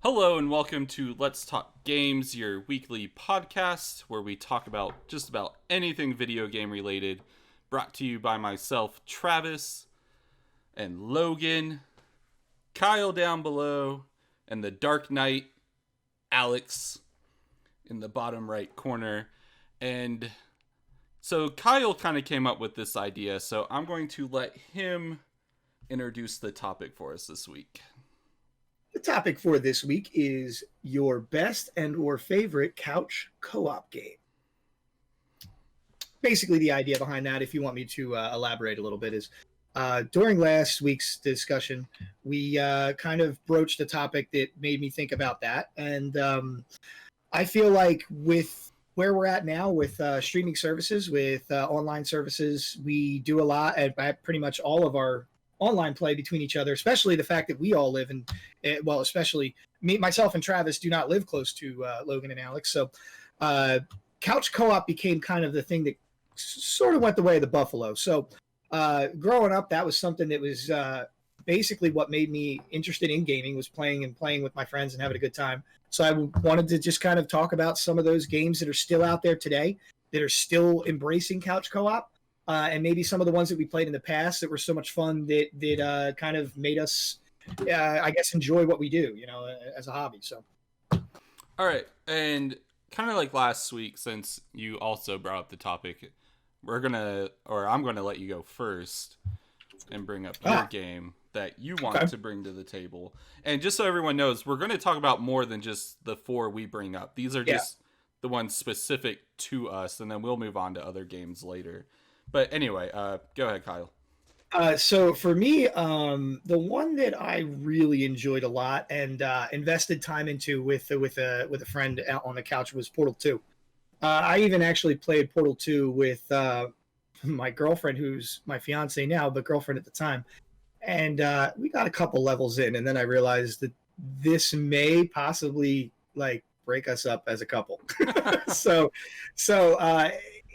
Hello and welcome to Let's Talk Games, your weekly podcast where we talk about just about anything video game related. Brought to you by myself, Travis, and Logan, Kyle down below, and the Dark Knight, Alex, in the bottom right corner. And so Kyle kind of came up with this idea, so I'm going to let him introduce the topic for us this week. The topic for this week is your best and or favorite couch co-op game. Basically, the idea behind that, if you want me to elaborate a little bit, is during last week's discussion, we kind of broached a topic that made me think about that. And I feel like with where we're at now with streaming services, with online services, we do a lot at pretty much all of our online play between each other, especially the fact that we all live in, well, especially me, myself and Travis do not live close to Logan and Alex. So couch co-op became kind of the thing that sort of went the way of the buffalo. So growing up, that was something that was basically what made me interested in gaming, was playing with my friends and having a good time. So I wanted to just kind of talk about some of those games that are still out there today, that are still embracing couch co-op. And maybe some of the ones that we played in the past that were so much fun that kind of made us, I guess, enjoy what we do, as a hobby. So, all right, and kind of like last week, since you also brought up the topic, I'm gonna let you go first and bring up your game that you want to bring to the table. And just so everyone knows, we're going to talk about more than just the four we bring up. These are just the ones specific to us, and then we'll move on to other games later. But anyway, go ahead, Kyle. So for me, the one that I really enjoyed a lot and invested time into with a friend out on the couch was Portal 2. I even actually played Portal 2 with my girlfriend, who's my fiance now, but girlfriend at the time. And we got a couple levels in, and then I realized that this may possibly break us up as a couple. So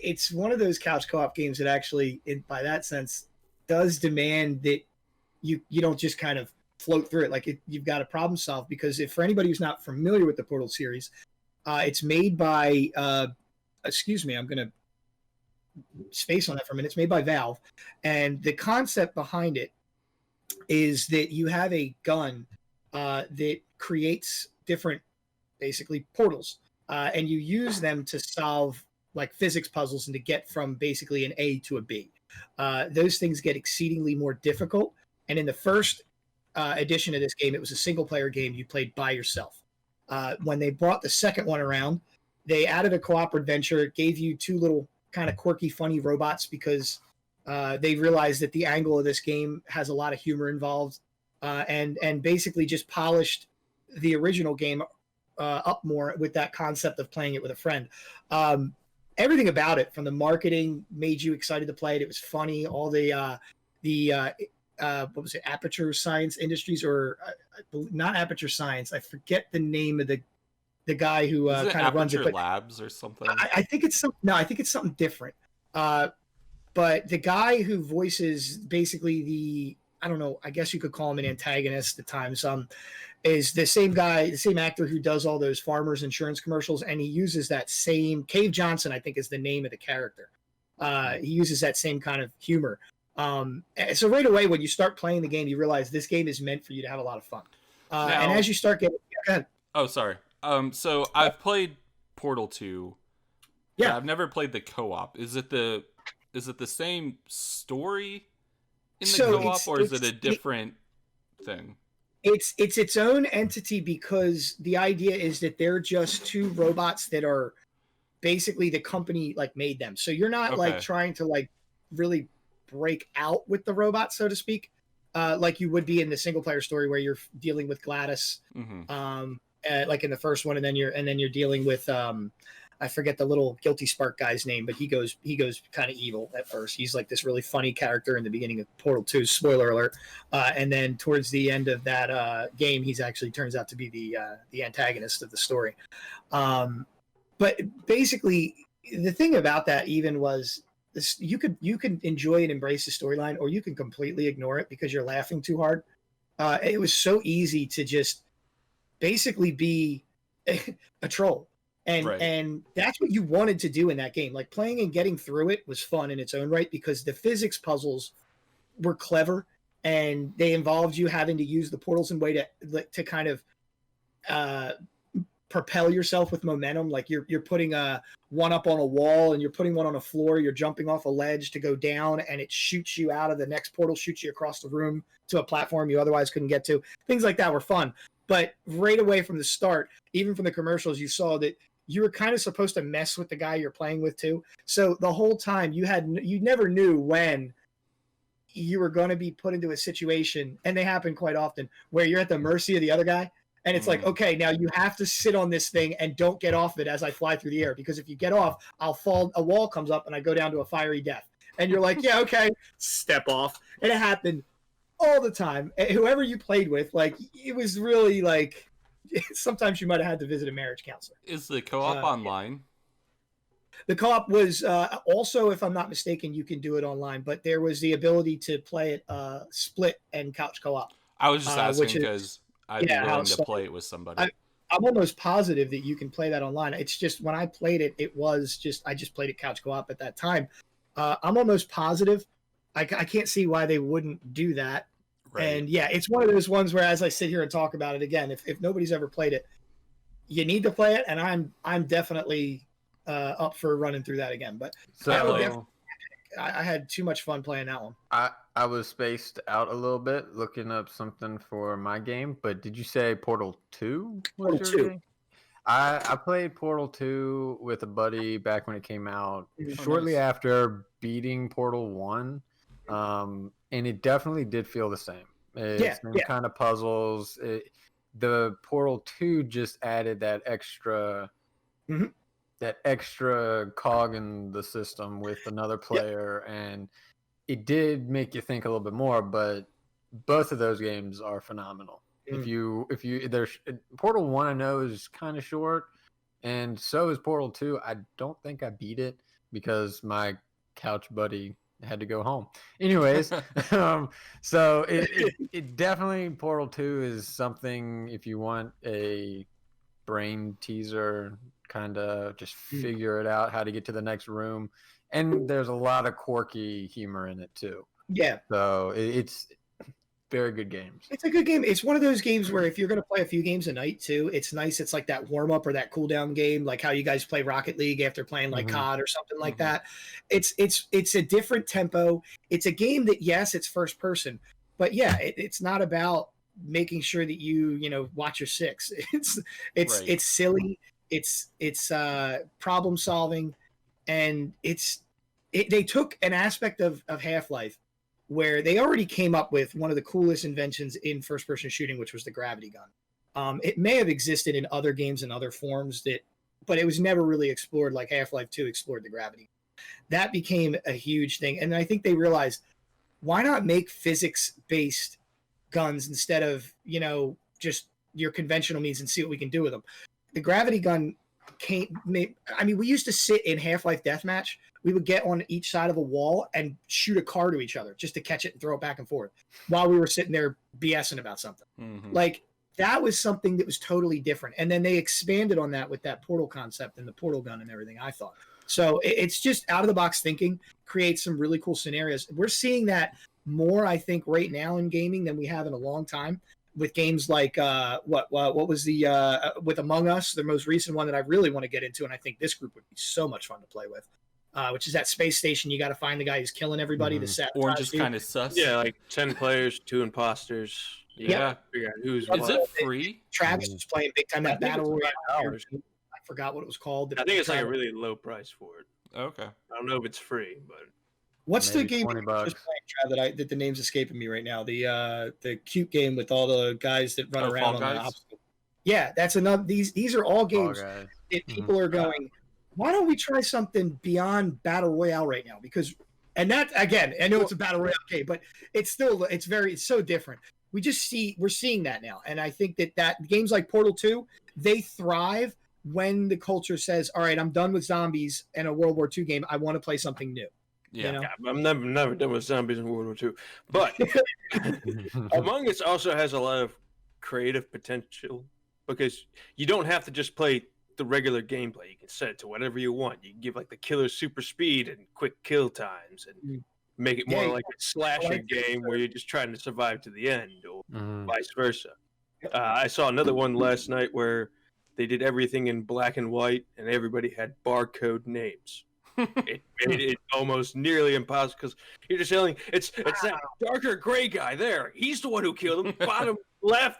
it's one of those couch co-op games that actually, by that sense, does demand that you don't just kind of float through it. You've got to problem solve, because for anybody who's not familiar with the Portal series, it's made by, excuse me, I'm going to space on that for a minute. It's made by Valve. And the concept behind it is that you have a gun that creates different, basically, portals. And you use them to solve physics puzzles and to get from basically an A to a B. Those things get exceedingly more difficult. And in the first edition of this game, it was a single player game. You played by yourself. When they brought the second one around, they added a co-op adventure. It gave you two little kind of quirky, funny robots, because they realized that the angle of this game has a lot of humor involved, and basically just polished the original game up more with that concept of playing it with a friend. Everything about it, from the marketing, made you excited to play it. It was funny. All the what was it, Aperture Science Industries, or not Aperture Science, I forget the name of the guy who kind of runs it. Aperture Labs or something? I think it's I think it's something different. But the guy who voices basically I don't know, I guess you could call him an antagonist at times, is the same guy, the same actor who does all those Farmers Insurance commercials, and he uses that same, Cave Johnson, I think, is the name of the character. He uses that same kind of humor. So right away, when you start playing the game, you realize this game is meant for you to have a lot of fun. And as you start getting... Go ahead. Oh, sorry. So I've played Portal 2. Yeah. I've never played the co-op. Is it the same story in the co-op, or is it a different thing? It's its own entity, because the idea is that they're just two robots that are basically the company made them. So you're not trying to really break out with the robot, so to speak, like you would be in the single player story where you're dealing with Gladys, like in the first one, and then you're dealing with I forget the little Guilty Spark guy's name, but he goes kind of evil at first. He's like this really funny character in the beginning of Portal 2, spoiler alert. And then towards the end of that game, he's actually turns out to be the antagonist of the story. But basically, the thing about that even was this: you can enjoy and embrace the storyline, or you can completely ignore it because you're laughing too hard. It was so easy to just basically be a troll. And that's what you wanted to do in that game. Like playing and getting through it was fun in its own right because the physics puzzles were clever and they involved you having to use the portals in a way to kind of propel yourself with momentum. Like you're putting one up on a wall and you're putting one on a floor. You're jumping off a ledge to go down, and it shoots you out of the next portal, shoots you across the room to a platform you otherwise couldn't get to. Things like that were fun. But right away from the start, even from the commercials, you saw that you were kind of supposed to mess with the guy you're playing with too. So the whole time you never knew when you were going to be put into a situation, and they happen quite often, where you're at the mercy of the other guy. And it's like, okay, now you have to sit on this thing and don't get off it as I fly through the air, because if you get off, I'll fall, a wall comes up and I go down to a fiery death. And you're like, yeah, okay, step off. And it happened all the time. And whoever you played with, like, it was really like, sometimes you might have had to visit a marriage counselor. Is the co-op online? The co-op was also, if I'm not mistaken, you can do it online, but there was the ability to play it split and couch co-op. I was just asking because I'd be willing to play it with somebody. I'm almost positive that you can play that online. It's just when I played it, I just played it couch co-op at that time. I'm almost positive. I can't see why they wouldn't do that. Right. And yeah, it's one of those ones where, as I sit here and talk about it again, if nobody's ever played it, you need to play it, and I'm definitely up for running through that again. But so I had too much fun playing that one. I was spaced out a little bit looking up something for my game, but did you say Portal 2? Portal 2. I played Portal 2 with a buddy back when it came out, shortly after beating Portal 1, and it definitely did feel the same. Same kind of puzzles. The Portal 2 just added that extra cog in the system with another player, and it did make you think a little bit more. But both of those games are phenomenal. If you there's Portal 1, I know, is kind of short, and so is Portal 2. I don't think I beat it because my couch buddy had to go home. Anyways, so it definitely, Portal 2 is something, if you want a brain teaser, kind of just figure it out how to get to the next room. And there's a lot of quirky humor in it too. Yeah. So it's very good games. It's a good game. It's one of those games where if you're going to play a few games a night too, it's nice. It's like that warm up or that cool down game, like how you guys play Rocket League after playing like COD or something like that. It's a different tempo. It's a game that, yes, it's first person, but yeah, it's not about making sure that you watch your six. It's silly. It's problem solving, and they took an aspect of Half-Life where they already came up with one of the coolest inventions in first-person shooting, which was the gravity gun. It may have existed in other games in other forms, but it was never really explored like Half-Life 2 explored the gravity. That became a huge thing, and I think they realized, why not make physics-based guns instead of just your conventional means and see what we can do with them. The gravity gun we used to sit in Half-Life Deathmatch. We would get on each side of a wall and shoot a car to each other just to catch it and throw it back and forth while we were sitting there BSing about something. Like, that was something that was totally different. And then they expanded on that with that portal concept and the portal gun and everything, I thought. So it's just out of the box thinking, creates some really cool scenarios. We're seeing that more, I think, right now in gaming than we have in a long time, with games like what was the with Among Us, the most recent one that I really want to get into, and I think this group would be so much fun to play with, which is that space station. You got to find the guy who's killing everybody to set. Orange is kind of sus. Yeah, like 10 players, 2 imposters. Yeah. Figure out who's Is it free? Travis was playing big time that battle royale. I forgot what it was called. I think it's like a really low price for it. Okay. I don't know if it's free, but what's maybe the game you were just playing, Trav, that the name's escaping me right now? The cute game with all the guys that run around on the obstacle. Yeah, that's another. These are all games that people are going, why don't we try something beyond battle royale right now? Because, and that, again, I know it's a battle royale game, but it's so different. We're seeing that now, and I think that games like Portal 2, they thrive when the culture says, all right, I'm done with zombies and a World War II game. I want to play something new. Yeah, I'm never done with zombies in World War II. But Among Us also has a lot of creative potential because you don't have to just play the regular gameplay. You can set it to whatever you want. You can give like the killer super speed and quick kill times, and make it more like a slasher game where you're just trying to survive to the end, or vice versa. I saw another one last night where they did everything in black and white, and everybody had barcode names. It made it almost nearly impossible because you're just yelling, it's that darker gray guy there. He's the one who killed him. Bottom left,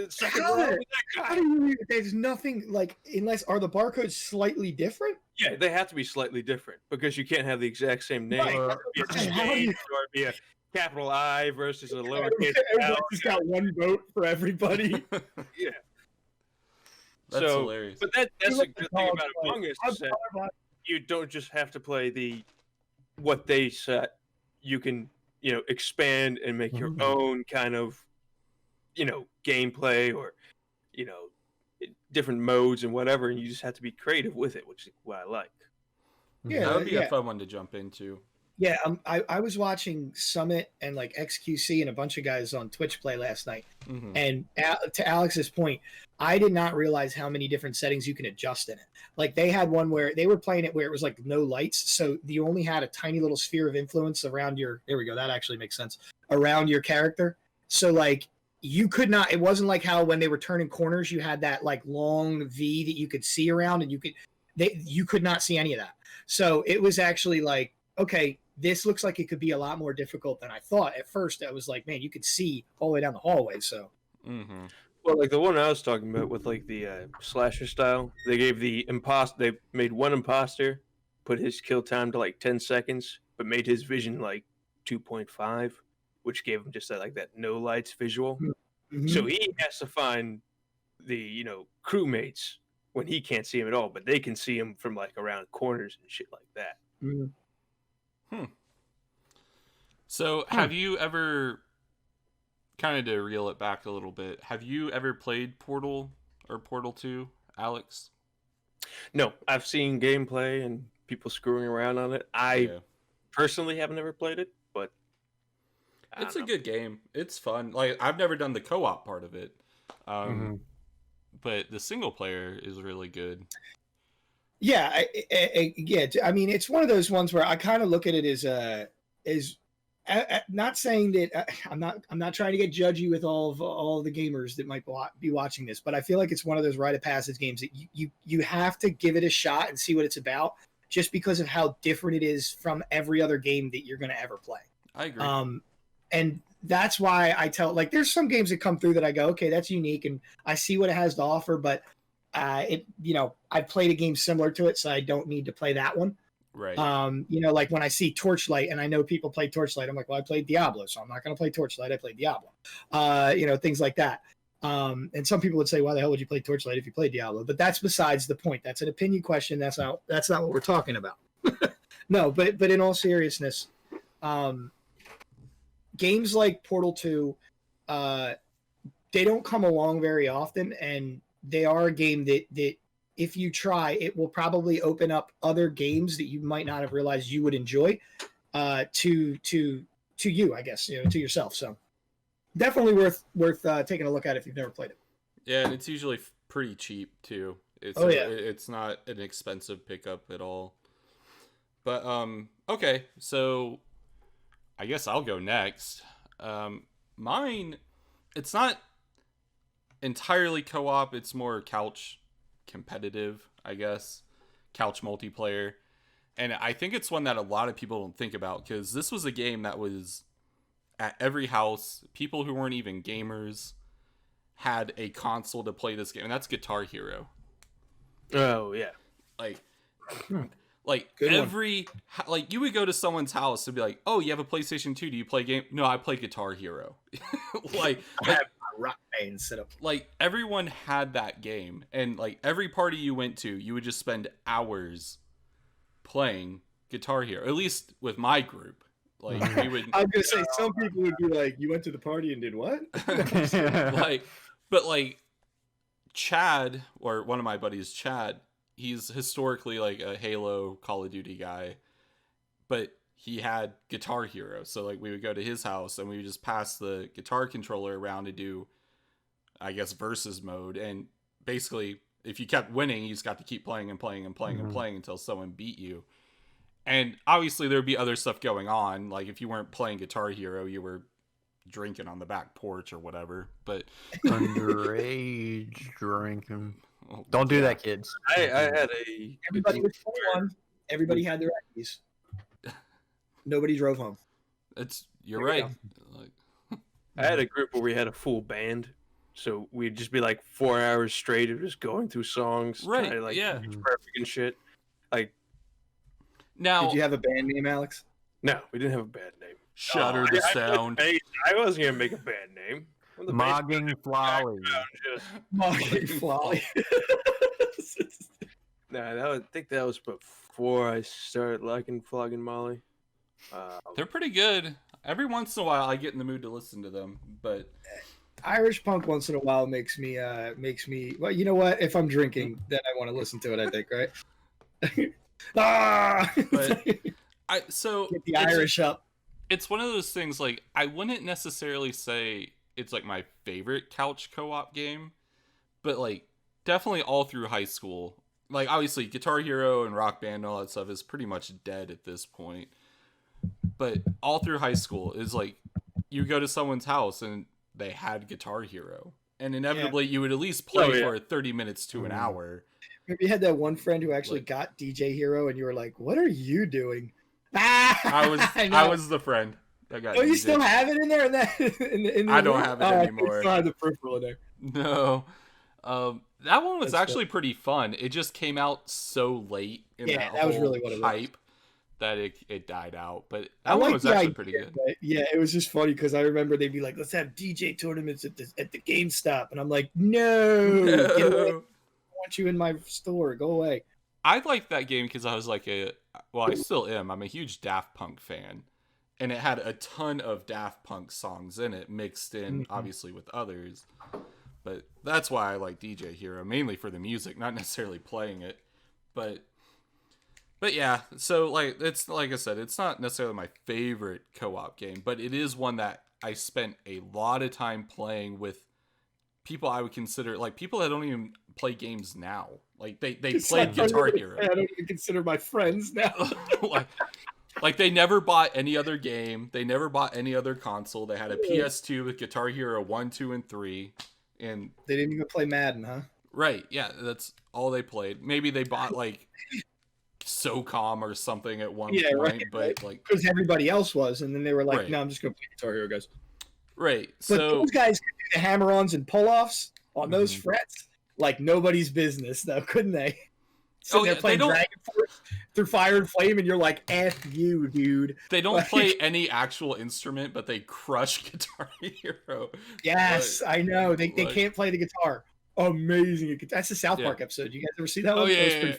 second row. How do you? There's nothing like unless are the barcodes slightly different? Yeah, they have to be slightly different because you can't have the exact same name. Right. Or be a space, or be a capital I versus a lowercase L. Everybody's got one vote for everybody. Yeah. That's hilarious. But that's a good thing about Among Us is that you don't just have to play what they set. You can, expand and make your own kind of, gameplay or, different modes and whatever, and you just have to be creative with it, which is what I like. Yeah, that would be a fun one to jump into. Yeah, I was watching Summit and like XQC and a bunch of guys on Twitch play last night. And to Alex's point, I did not realize how many different settings you can adjust in it. Like they had one where they were playing it where it was like no lights, so you only had a tiny little sphere of influence around your. There we go. That actually makes sense. Around your character, so like you could not. It wasn't like how when they were turning corners, you had that like long V that you could see around, and you could not see any of that. So it was actually like, okay, this looks like it could be a lot more difficult than I thought. At first, I was like, man, you could see all the way down the hallway. So, well, like the one I was talking about with like the slasher style, they gave they made one imposter, put his kill time to like 10 seconds, but made his vision like 2.5, which gave him just that no lights visual. So he has to find the crewmates when he can't see him at all, but they can see him from like around corners and shit like that. So have you ever, kind of to reel it back a little bit, have you ever played Portal or Portal 2, Alex? No, I've seen gameplay and people screwing around on it. I personally have never played it, but it's a good game. It's fun. Like I've never done the co-op part of it. But the single player is really good. Yeah, I mean, it's one of those ones where I kind of look at it as not saying that I'm not trying to get judgy with all the gamers that might be watching this, but I feel like it's one of those rite of passage games that you have to give it a shot and see what it's about, just because of how different it is from every other game that you're going to ever play. I agree. And that's why I tell, like, there's some games that come through that I go, okay, that's unique, and I see what it has to offer, but I've played a game similar to it, so I don't need to play that one. Right. Like when I see Torchlight and I know people play Torchlight, I'm like, well, I played Diablo, so I'm not going to play Torchlight. I played Diablo. Things like that. And some people would say, why the hell would you play Torchlight if you played Diablo? But that's besides the point. That's an opinion question. That's not what we're talking about. No, but in all seriousness, games like Portal 2, they don't come along very often, and they are a game that if you try, it will probably open up other games that you might not have realized you would enjoy to you, I guess, to yourself. So definitely worth taking a look at if you've never played it. Yeah, and it's usually pretty cheap too. It's not an expensive pickup at all. But okay, so I guess I'll go next. Mine, it's not entirely co-op, it's more couch competitive, I guess. Couch multiplayer. And I think it's one that a lot of people don't think about, because this was a game that was at every house. People who weren't even gamers had a console to play this game, and that's Guitar Hero. Oh, yeah. Like every like you would go to someone's house and be like, "Oh, you have a PlayStation 2? Do you play game?" "No, I play Guitar Hero." like I have my rock band set up. Like everyone had that game, and like every party you went to, you would just spend hours playing Guitar Hero. At least with my group, like we would. I was gonna say some people would be like, "You went to the party and did what?" But Chad, or one of my buddies, Chad. He's historically like a Halo, Call of Duty guy, but he had Guitar Hero. So like we would go to his house and we would just pass the guitar controller around to do, I guess, versus mode. And basically, if you kept winning, you just got to keep playing and playing and playing and playing until someone beat you. And obviously, there'd be other stuff going on. Like if you weren't playing Guitar Hero, you were drinking on the back porch or whatever. But underage drinking. Don't do that, kids. I had a Everybody was 21. Everybody had their IDs. Nobody drove home. You're right. I had a group where we had a full band, so we'd just be like 4 hours straight of just going through songs, Right? trying to, like, Yeah. pitch perfect and shit. Like, Did you have a band name, Alex? no, we didn't have a band name. Shatter the Sound. I wasn't gonna make a band name. Mogging Flowey. Mogging Flowey. I think that was before I started liking Flogging Molly. They're pretty good. Every once in a while, I get in the mood to listen to them, but Irish punk once in a while makes me. Well, you know what? If I'm drinking, then I want to listen to it. I think, right? But Get the Irish up. It's one of those things. Like I wouldn't necessarily say it's like my favorite couch co-op game, but like definitely all through high school. Like obviously, Guitar Hero and Rock Band and all that stuff is pretty much dead at this point. But all through high school is like you go to someone's house and they had Guitar Hero, and inevitably you would at least play for 30 minutes to an hour. Maybe you had that one friend who actually got DJ Hero, and you were like, "What are you doing?" I was the friend that got. Oh, you DJ. still have it in there? I don't have it anymore. I still have the peripheral in there. No, that one was actually pretty fun. It just came out so late in that was whole really what it was. hype that it died out. But that one was actually pretty good. Yeah, it was just funny because I remember they'd be like, "Let's have DJ tournaments at the GameStop," and I'm like, "No, get away. I want you in my store. Go away." I liked that game because I was like I still am. I'm a huge Daft Punk fan, and it had a ton of Daft Punk songs in it, mixed in obviously with others. But that's why I like DJ Hero, mainly for the music, not necessarily playing it. But yeah, so like it's like I said, it's not necessarily my favorite co-op game, but it is one that I spent a lot of time playing with people I would consider like people that don't even play games now. Like they played Guitar Hero. I don't even consider my friends now. like they never bought any other game. They never bought any other console. They had a PS2 with Guitar Hero 1, 2, and 3. And they didn't even play Madden, huh? Right, yeah, that's all they played. Maybe they bought like SOCOM or something at one point, but like because everybody else was, and then they were like, "No, I'm just gonna play Guitar Hero, guys." Right. But those guys could do the hammer-ons and pull-offs on those frets like nobody's business, though, couldn't they? So they're playing Dragon Force through Fire and Flame, and you're like, "F you, dude." They don't play any actual instrument, but they crush Guitar Hero. Yes, I know. They can't play the guitar. Amazing. That's the South Park episode. You guys ever see that one? Oh, yeah.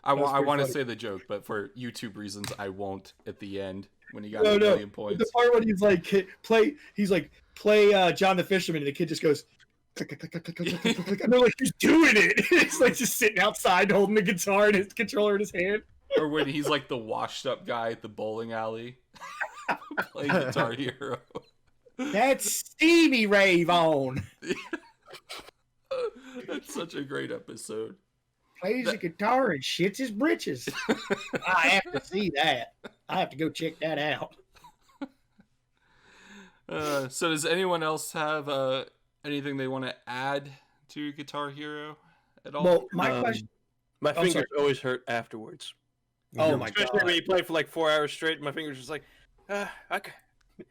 I want to funny. say the joke, but for YouTube reasons, I won't at the end when he got a million points. The part when he's like, play John the Fisherman, and the kid just goes, click, click, click, click, click, click, click, click. And they're like, he's doing it. It's like just sitting outside holding the guitar and his controller in his hand. Or when he's like the washed up guy at the bowling alley playing Guitar Hero. That's Stevie Ray Vaughan. That's such a great episode. Plays the guitar and shits his britches. I have to see that. I have to go check that out. So does anyone else have anything they want to add to Guitar Hero at all? Well, my question... My fingers always hurt afterwards. Oh my god! Especially when you play for like 4 hours straight, my fingers just like, okay.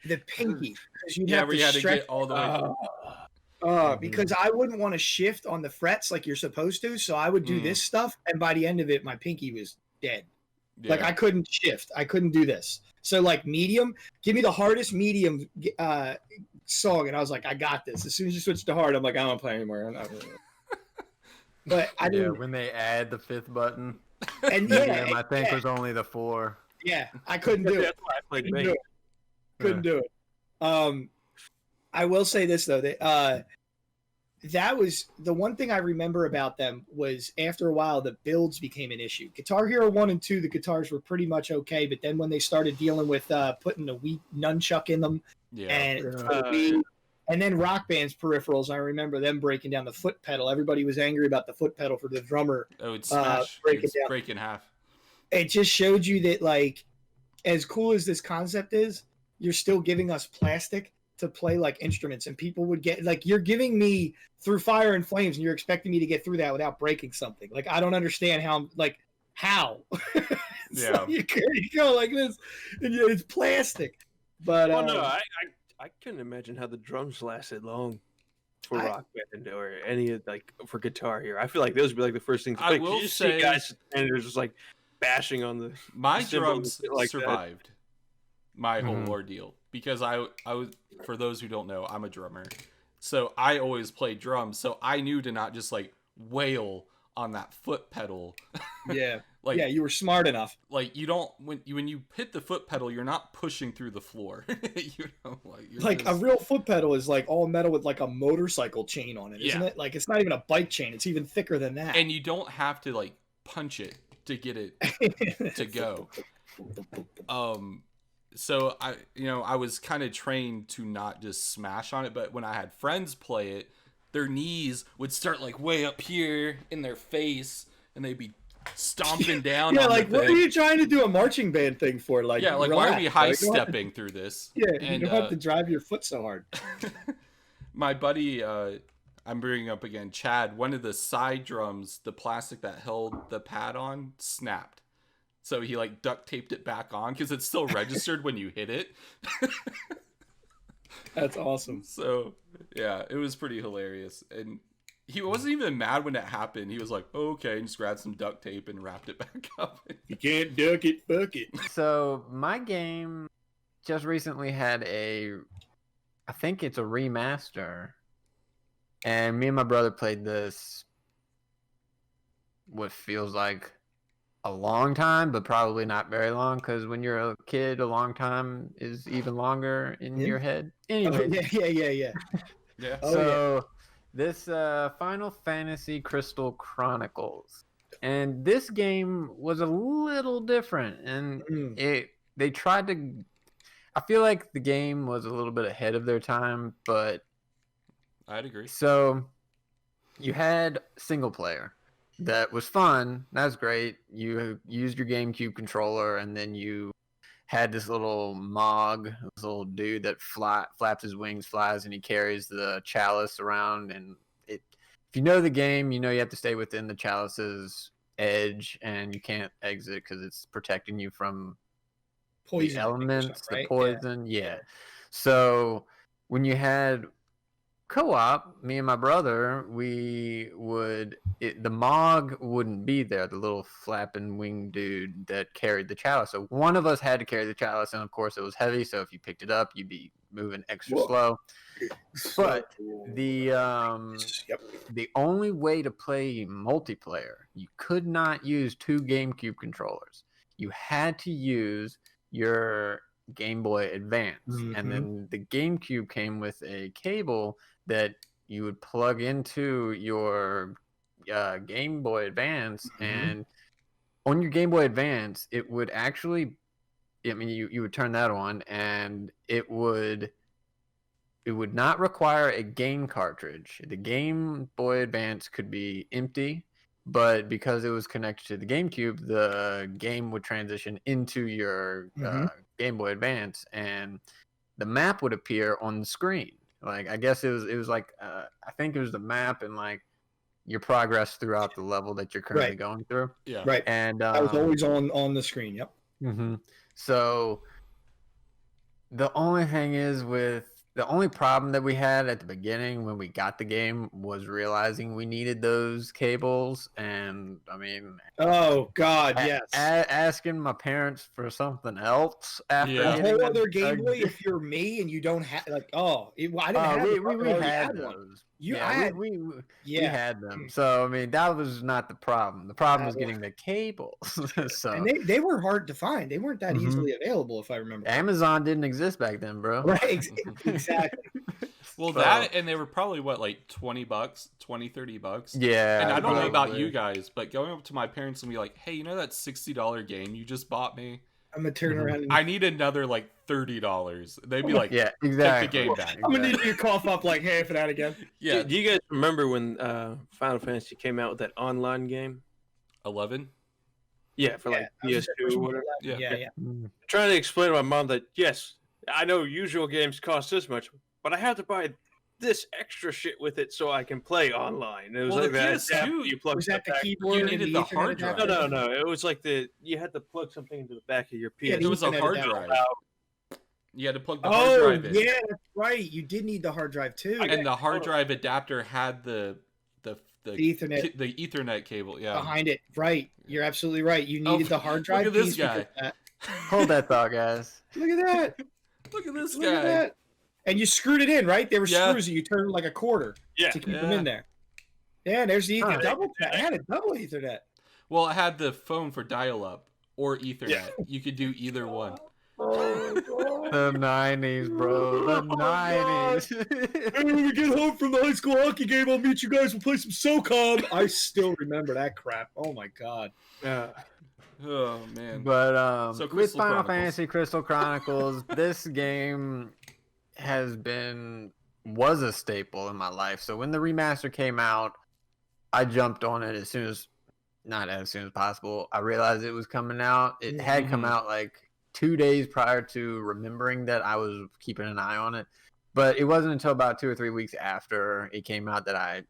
The pinky. Where you had to get all the way. Because I wouldn't want to shift on the frets like you're supposed to, so I would do this stuff, and by the end of it, my pinky was dead. Yeah. Like I couldn't shift. I couldn't do this. So like medium, give me the hardest medium song, and I was like, I got this. As soon as you switch to hard, I'm like, I don't play anymore. But I didn't. When they add the 5th button, and I think was only the 4. Yeah, I couldn't do it. That's why I played Couldn't do it. I will say this though, that was the one thing I remember about them was after a while the builds became an issue. Guitar Hero 1 and 2, the guitars were pretty much okay, but then when they started dealing with putting the Wii nunchuck in them, and And then Rock Band's peripherals, I remember them breaking down the foot pedal. Everybody was angry about the foot pedal for the drummer. Oh, it'd smash. Break It'd it down. break in half. It just showed you that, like, as cool as this concept is, you're still giving us plastic to play like instruments, and people would get like, you're giving me Through Fire and Flames, and you're expecting me to get through that without breaking something. Like, I don't understand how. Yeah, like you go like this, and it's plastic. But well, no, I couldn't imagine how the drums lasted long for Rock Band or any like for Guitar Hero. I feel like those would be like the first things. I will say, see guys and they're just like bashing on the drums like survived my whole ordeal because I was, for those who don't know, I'm a drummer, so I always play drums, so I knew to not just like wail on that foot pedal. Yeah. Like, yeah, you were smart enough. Like, you don't, when you hit the foot pedal, you're not pushing through the floor. Like a real foot pedal is like all metal with like a motorcycle chain on it, isn't it? Like, it's not even a bike chain; it's even thicker than that. And you don't have to like punch it to get it to go. So I was kind of trained to not just smash on it, but when I had friends play it, their knees would start like way up here in their face, and they'd be stomping down. Yeah, on like, the what are you trying to do a marching band thing for? Like, yeah, like, relax. why are we high stepping through this? Yeah, and, you don't have to drive your foot so hard. My buddy, I'm bringing up again, Chad, one of the side drums, the plastic that held the pad on, snapped. So he like duct taped it back on because it's still registered when you hit it. That's awesome. So yeah, it was pretty hilarious. And he wasn't even mad when it happened. He was like, oh, okay, and just grabbed some duct tape and wrapped it back up. You can't duck it, fuck it. So my game just recently had I think it's a remaster. And me and my brother played this what feels like a long time, but probably not very long, because when you're a kid, a long time is even longer in your head. Anyway. Yeah. Yeah. So this Final Fantasy Crystal Chronicles, and this game was a little different, and they tried to. I feel like the game was a little bit ahead of their time, but I'd agree. So you had single player. That was fun. That was great. You used your GameCube controller, and then you had this little Mog, this little dude that flaps his wings, flies, and he carries the chalice around. And if you know the game, you know you have to stay within the chalice's edge, and you can't exit because it's protecting you from poison, the elements, right? The poison. Yeah. So when you had co-op, me and my brother, the Mog wouldn't be there, the little flapping wing dude that carried the chalice. So one of us had to carry the chalice, and of course it was heavy, so if you picked it up, you'd be moving extra slow. But the only way to play multiplayer, you could not use two GameCube controllers. You had to use your Game Boy Advance, and then the GameCube came with a cable that you would plug into your Game Boy Advance, and on your Game Boy Advance, it would actually, you would turn that on, and it would not require a game cartridge. The Game Boy Advance could be empty, but because it was connected to the GameCube, the game would transition into your Game Boy Advance, and the map would appear on the screen. Like, I guess it was like I think it was the map and like your progress throughout the level that you're currently going through. Yeah. Right. And I was always on the screen. Yep. So the only thing is the only problem that we had at the beginning when we got the game was realizing we needed those cables. And I mean, oh God, yes. Asking my parents for something else after a whole other Game Boy. If you're me and you don't have I didn't have. We had those. We had them. So I mean, that was not the problem. The problem was getting the cables. So and they were hard to find. They weren't that easily available, if I remember. Amazon didn't exist back then, bro. Right. Exactly. Well, that, and they were probably what, like $20, $30. Yeah. And I don't know about you guys, but going up to my parents and be like, hey, you know that $60 game you just bought me? I'm gonna turn around. And... I need another like $30. They'd be like, yeah, take exactly. the game back. I'm gonna need you to cough up like half of that again. Yeah, Do you guys remember when Final Fantasy came out with that online game? 11. Yeah, for like PS2 or whatever. Yeah. Trying to explain to my mom that yes, I know usual games cost this much, but I have to buy this extra shit with it so I can play online. It was Well, like the that. PS2, You plug Was that the back. keyboard? You and needed the the Ethernet hard drive. adapter? No. It was like you had to plug something into the back of your PS. Yeah, It was a Ethernet hard adapter. drive. You had to plug the hard drive in. Yeah, that's right. You did need the hard drive too. And the hard drive adapter had the Ethernet. the Ethernet cable. Yeah. Behind it. Right. You're absolutely right. You needed the hard drive. Look at this piece guy. because of that. Hold that thought, guys. Look at that. Look at this Look at guy. that. And you screwed it in, right? There were Yeah. screws that you turned like a quarter Yeah. to keep them in there. Yeah, and there's the Ethernet. I had a double Ethernet. Well, it had the phone for dial-up or Ethernet. You could do either one. Oh, God. The 90s, bro. The 90s. Hey, when we get home from the high school hockey game, I'll meet you guys. We'll play some SOCOM. I still remember that crap. Oh, my God. Yeah. Oh man. But So with Crystal Final Chronicles. Fantasy Crystal Chronicles, this game was a staple in my life. So when the remaster came out, I jumped on it not as soon as possible. I realized it was coming out. It had come out like 2 days prior to remembering that I was keeping an eye on it. But it wasn't until about 2 or 3 weeks after it came out that I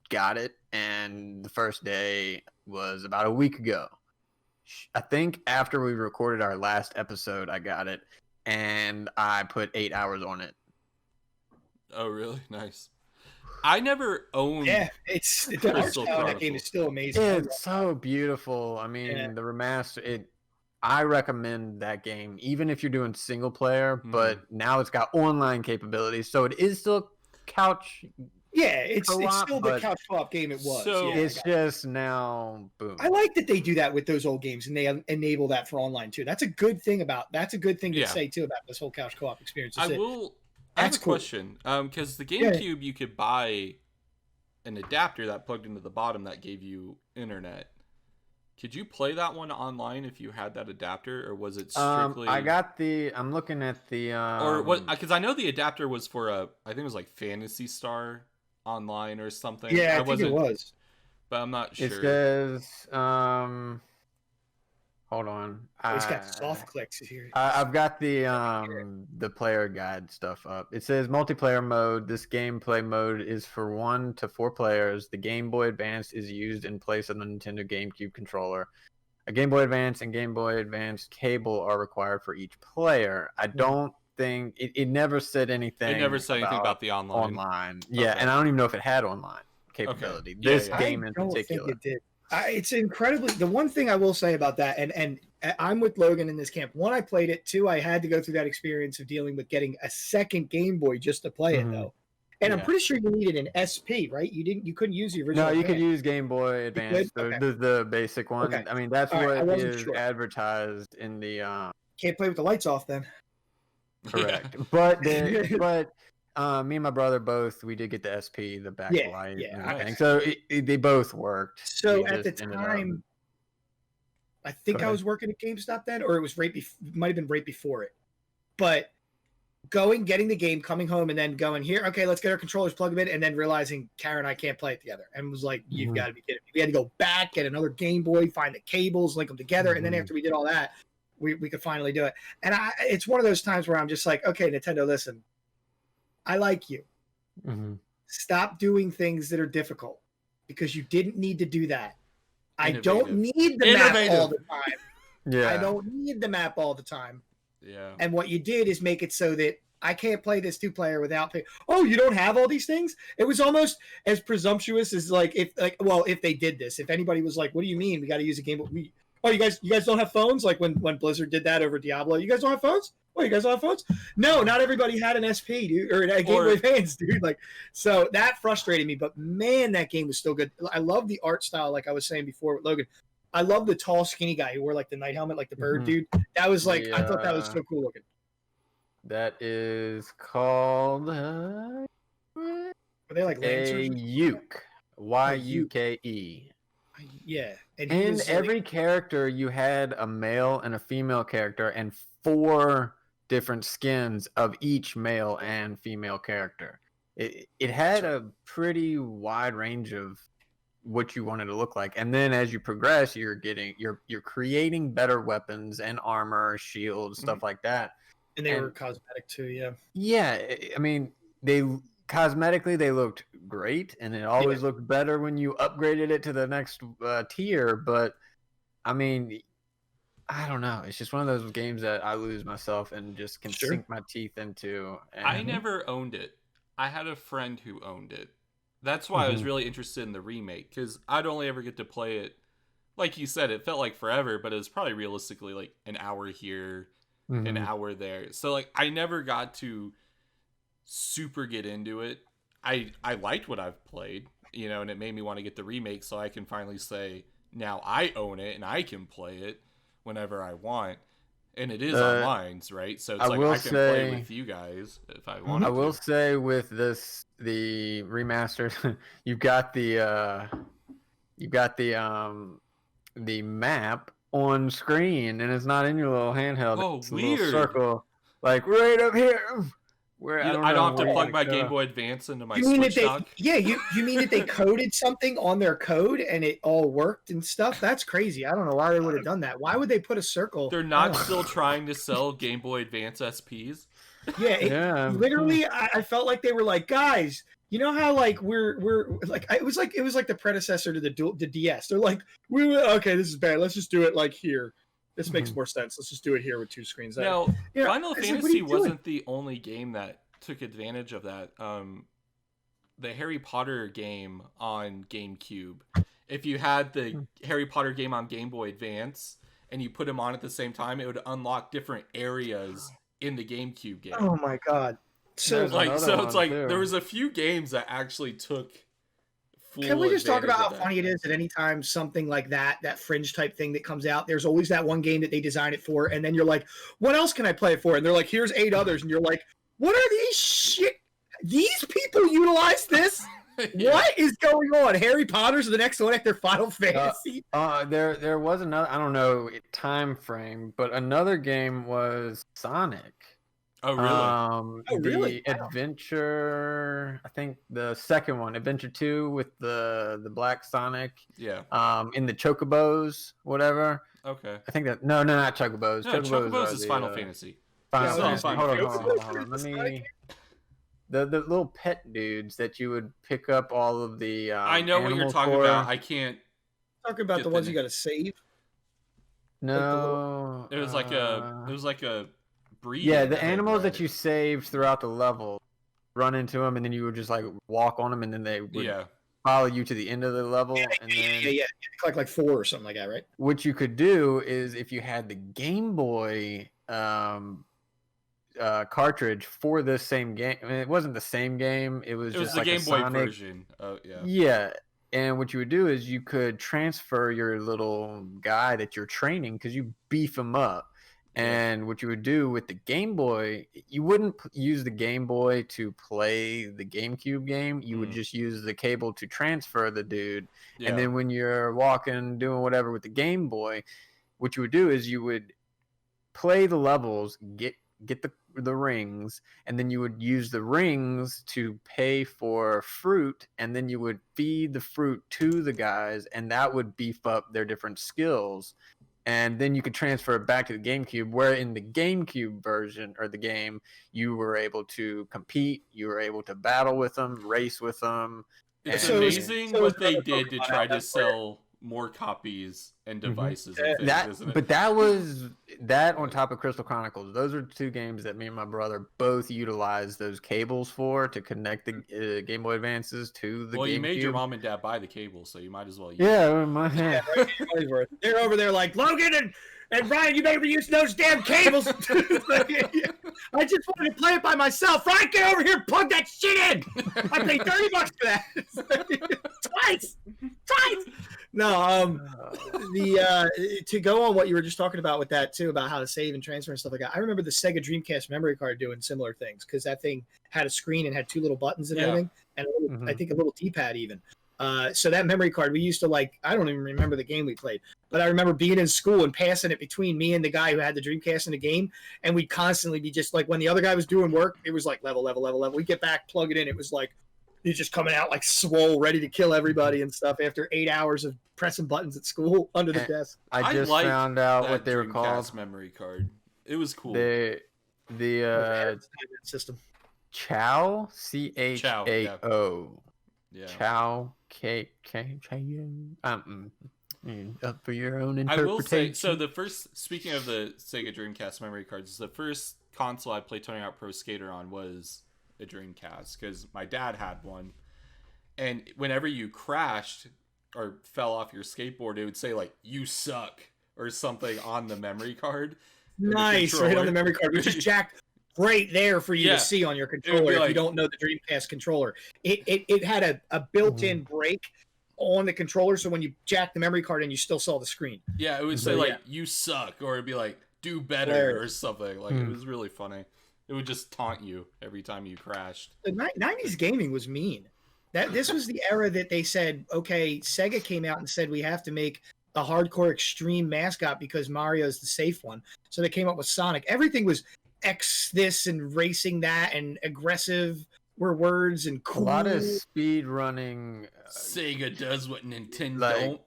got it. And the first day was about a week ago. I think after we recorded our last episode, I got it. And I put 8 hours on it. Oh really? Nice. I never owned. Yeah, the art Crystal style of that game Chronicles. is still amazing. It's so beautiful. I mean, Yeah. the remaster. I recommend that game, even if you're doing single player. But now it's got online capabilities, so it is still couch. Yeah, it's Co-op, still the but- couch co-op game it was. So- yeah, It's just now, boom. I like that they do that with those old games and they enable that for online too. That's a good thing to Yeah. say too about this whole couch co-op experience. I Is it- will. I have That's a cool. question. Because the GameCube, you could buy an adapter that plugged into the bottom that gave you internet. Could you play that one online if you had that adapter, or was it strictly? I'm looking at the. Or what? Because I know the adapter was for I think it was like Phantasy Star Online or something. Yeah, I think wasn't, it was. but I'm not sure. It says. Hold on. It's got soft clicks here. I've got the player guide stuff up. It says multiplayer mode. This gameplay mode is for 1 to 4 players. The Game Boy Advance is used in place of the Nintendo GameCube controller. A Game Boy Advance and Game Boy Advance cable are required for each player. I don't think it never said anything. It never said anything about the online. Yeah, Okay. and I don't even know if it had online capability. Yeah, This yeah. game in I don't particular. think it did. It's incredibly. The one thing I will say about that, and I'm with Logan in this camp. One, I played it. Two, I had to go through that experience of dealing with getting a second Game Boy just to play it though. And I'm Yeah. pretty sure you needed an SP, right? You couldn't use the original. No, you could Advance. use Game Boy Advance, could? the basic one. Okay. I mean, that's All right, I what wasn't is sure. advertised in the Can't play with the lights off then. correct. But me and my brother we did get the SP, the backlight, yeah, and nice. everything. So they both worked. So We at the just ended up- time, I think Go I ahead. was working at GameStop then, or it was might have been right before it. But getting the game, coming home, and then going here, okay, let's get our controllers, plug them in, and then realizing Karen and I can't play it together, and was like, you've Mhm. got to be kidding me. We had to go back, get another Game Boy, find the cables, link them together, and then Mhm. after we did all that, we could finally do it. And it's one of those times where I'm just like, okay, Nintendo, listen, I like you. Mhm. Stop doing things that are difficult because you didn't need to do that. I Innovative. don't need the map all the time. Yeah. I don't need the map all the time. Yeah. And what you did is make it so that I can't play this 2-player without pay. Oh, you don't have all these things? It was almost as presumptuous as if they did this. If anybody was like, "What do you mean? We got to use a game?" You guys don't have phones? Like when Blizzard did that over Diablo, you guys don't have phones? Oh, you guys don't have phones? No, not everybody had an SP, dude, or a Game Boy Advance, dude. Like, so that frustrated me. But man, that game was still good. I love the art style, like I was saying before with Logan. I love the tall, skinny guy who wore like the night helmet, like the bird Mhm. dude. That was like, I thought that was so cool looking. That is called Were they like a lancers? Yuke. Yuke. I Yeah, and And every character, you had a male and a female character, and 4 different skins of each male and female character. It had a pretty wide range of what you wanted to look like, and then as you progress, you're creating better weapons and armor, shields, stuff like that. And they were cosmetic too, yeah. Yeah, I mean, they cosmetically they looked great, and it always looked better when you upgraded it to the next tier. But I mean, I don't know. It's just one of those games that I lose myself and just can sink my teeth into. And... I never owned it. I had a friend who owned it. That's why I was really interested in the remake, because I'd only ever get to play it. Like you said, it felt like forever, but it was probably realistically like an hour here, an hour there. So like I never got to super get into it. I liked what I've played, you know, and it made me want to get the remake so I can finally say now I own it and I can play it whenever I want. And it is online, right? So it's like I can play with you guys if I want. I will say with this, the remastered, you've got the map on screen, and it's not in your little handheld. Oh, it's a weird! little circle, like right up here. Where I don't have to plug my Game Boy Advance into my Switch dock. Yeah, you mean that they coded something on their code and it all worked and stuff? That's crazy. I don't know why they would have done that. Why would they put a circle? They're not still trying to sell Game Boy Advance SPs. Yeah, literally, I felt like they were like, guys, you know how like we're like it was like the predecessor to the DS. They're like, okay, this is bad. Let's just do it like here. This makes more sense. Let's just do it here with 2 screens. Now, Final Fantasy wasn't the only game that took advantage of that. The Harry Potter game on GameCube. If you had the Harry Potter game on Game Boy Advance and you put them on at the same time, it would unlock different areas in the GameCube game. Oh my god! So it's like there was a few games that actually took. Can we just talk about how funny it is that anytime something like that fringe type thing that comes out, there's always that one game that they design it for, and then you're like, what else can I play it for? And they're like, here's 8 others, and you're like, what are these shit? These people utilize this? What is going on? Harry Potter's the next one after Final Fantasy? There was another, I don't know time frame, but another game was Sonic. Oh really? The Adventure, I think the second one, Adventure 2 with the Black Sonic. Yeah. In the Chocobos, whatever. Okay. I think that no, not Chocobos. No, Chocobos is Final Fantasy. Final Fantasy. Hold on. Let me. The little pet dudes that you would pick up all of the. I know what you're talking about. I can't. Talking about the ones you got to save. No. It was like a breed. Yeah, the animals that you saved throughout the level, run into them, and then you would just like walk on them, and then they would follow you to the end of the level. Yeah. Collect like 4 or something like that, right? What you could do is if you had the Game Boy cartridge for this same game. I mean, it wasn't the same game. It was just the like Game a Boy Sonic version. Yeah. And what you would do is you could transfer your little guy that you're training because you beef him up. And what you would do with the Game Boy, you wouldn't use the Game Boy to play the GameCube game. You would just use the cable to transfer the dude. Yeah. And then when you're walking, doing whatever with the Game Boy, what you would do is you would play the levels, get the rings, and then you would use the rings to pay for fruit, and then you would feed the fruit to the guys, and that would beef up their different skills. And then you could transfer it back to the GameCube, where in the GameCube version or the game, you were able to compete, you were able to battle with them, race with them. It's amazing what they did to try to sell more copies and devices and things, isn't it? But that was that on top of Crystal Chronicles. Those are 2 games that me and my brother both utilized those cables for to connect the Game Boy Advances to the GameCube. Well, you made your mom and dad buy the cables, so you might as well use it. They're over there like, Logan and Ryan, you better be using those damn cables. I just wanted to play it by myself. Ryan, get over here and plug that shit in. I paid $30 for that. Twice. No, to go on what you were just talking about with that too, about how to save and transfer and stuff like that. I remember the Sega Dreamcast memory card doing similar things because that thing had a screen and had 2 little buttons and everything, and I think a little D-pad even. So that memory card, we used to I don't even remember the game we played, but I remember being in school and passing it between me and the guy who had the Dreamcast in the game. And we'd constantly be just when the other guy was doing work, it was level. We'd get back, plug it in. It was he's just coming out swole, ready to kill everybody and stuff after 8 hours of pressing buttons at school under the desk. I just found out what they were called. Dreamcast memory card. It was cool. The system. Chow, CHAO. Yeah. Chow, up for your own interpretation. I will say, so speaking of the Sega Dreamcast memory cards, the first console I played Tony Hawk Pro Skater on was a Dreamcast, because my dad had one. And whenever you crashed or fell off your skateboard, it would say, you suck, or something on the memory card. Nice, right on the memory card, which is jacked right there for you to see on your controller if you don't know the Dreamcast controller. It had a built-in break on the controller, so when you jack the memory card in, you still saw the screen. Yeah, it would say you suck, or it'd be do better or something. It was really funny. It would just taunt you every time you crashed. The 90s gaming was mean. This was the era that they said, okay, Sega came out and said we have to make a hardcore extreme mascot because Mario's the safe one. So they came up with Sonic. Everything was X this and racing that, and aggressive were words, and cool. A lot of speed running. Sega does what Nintendo don't.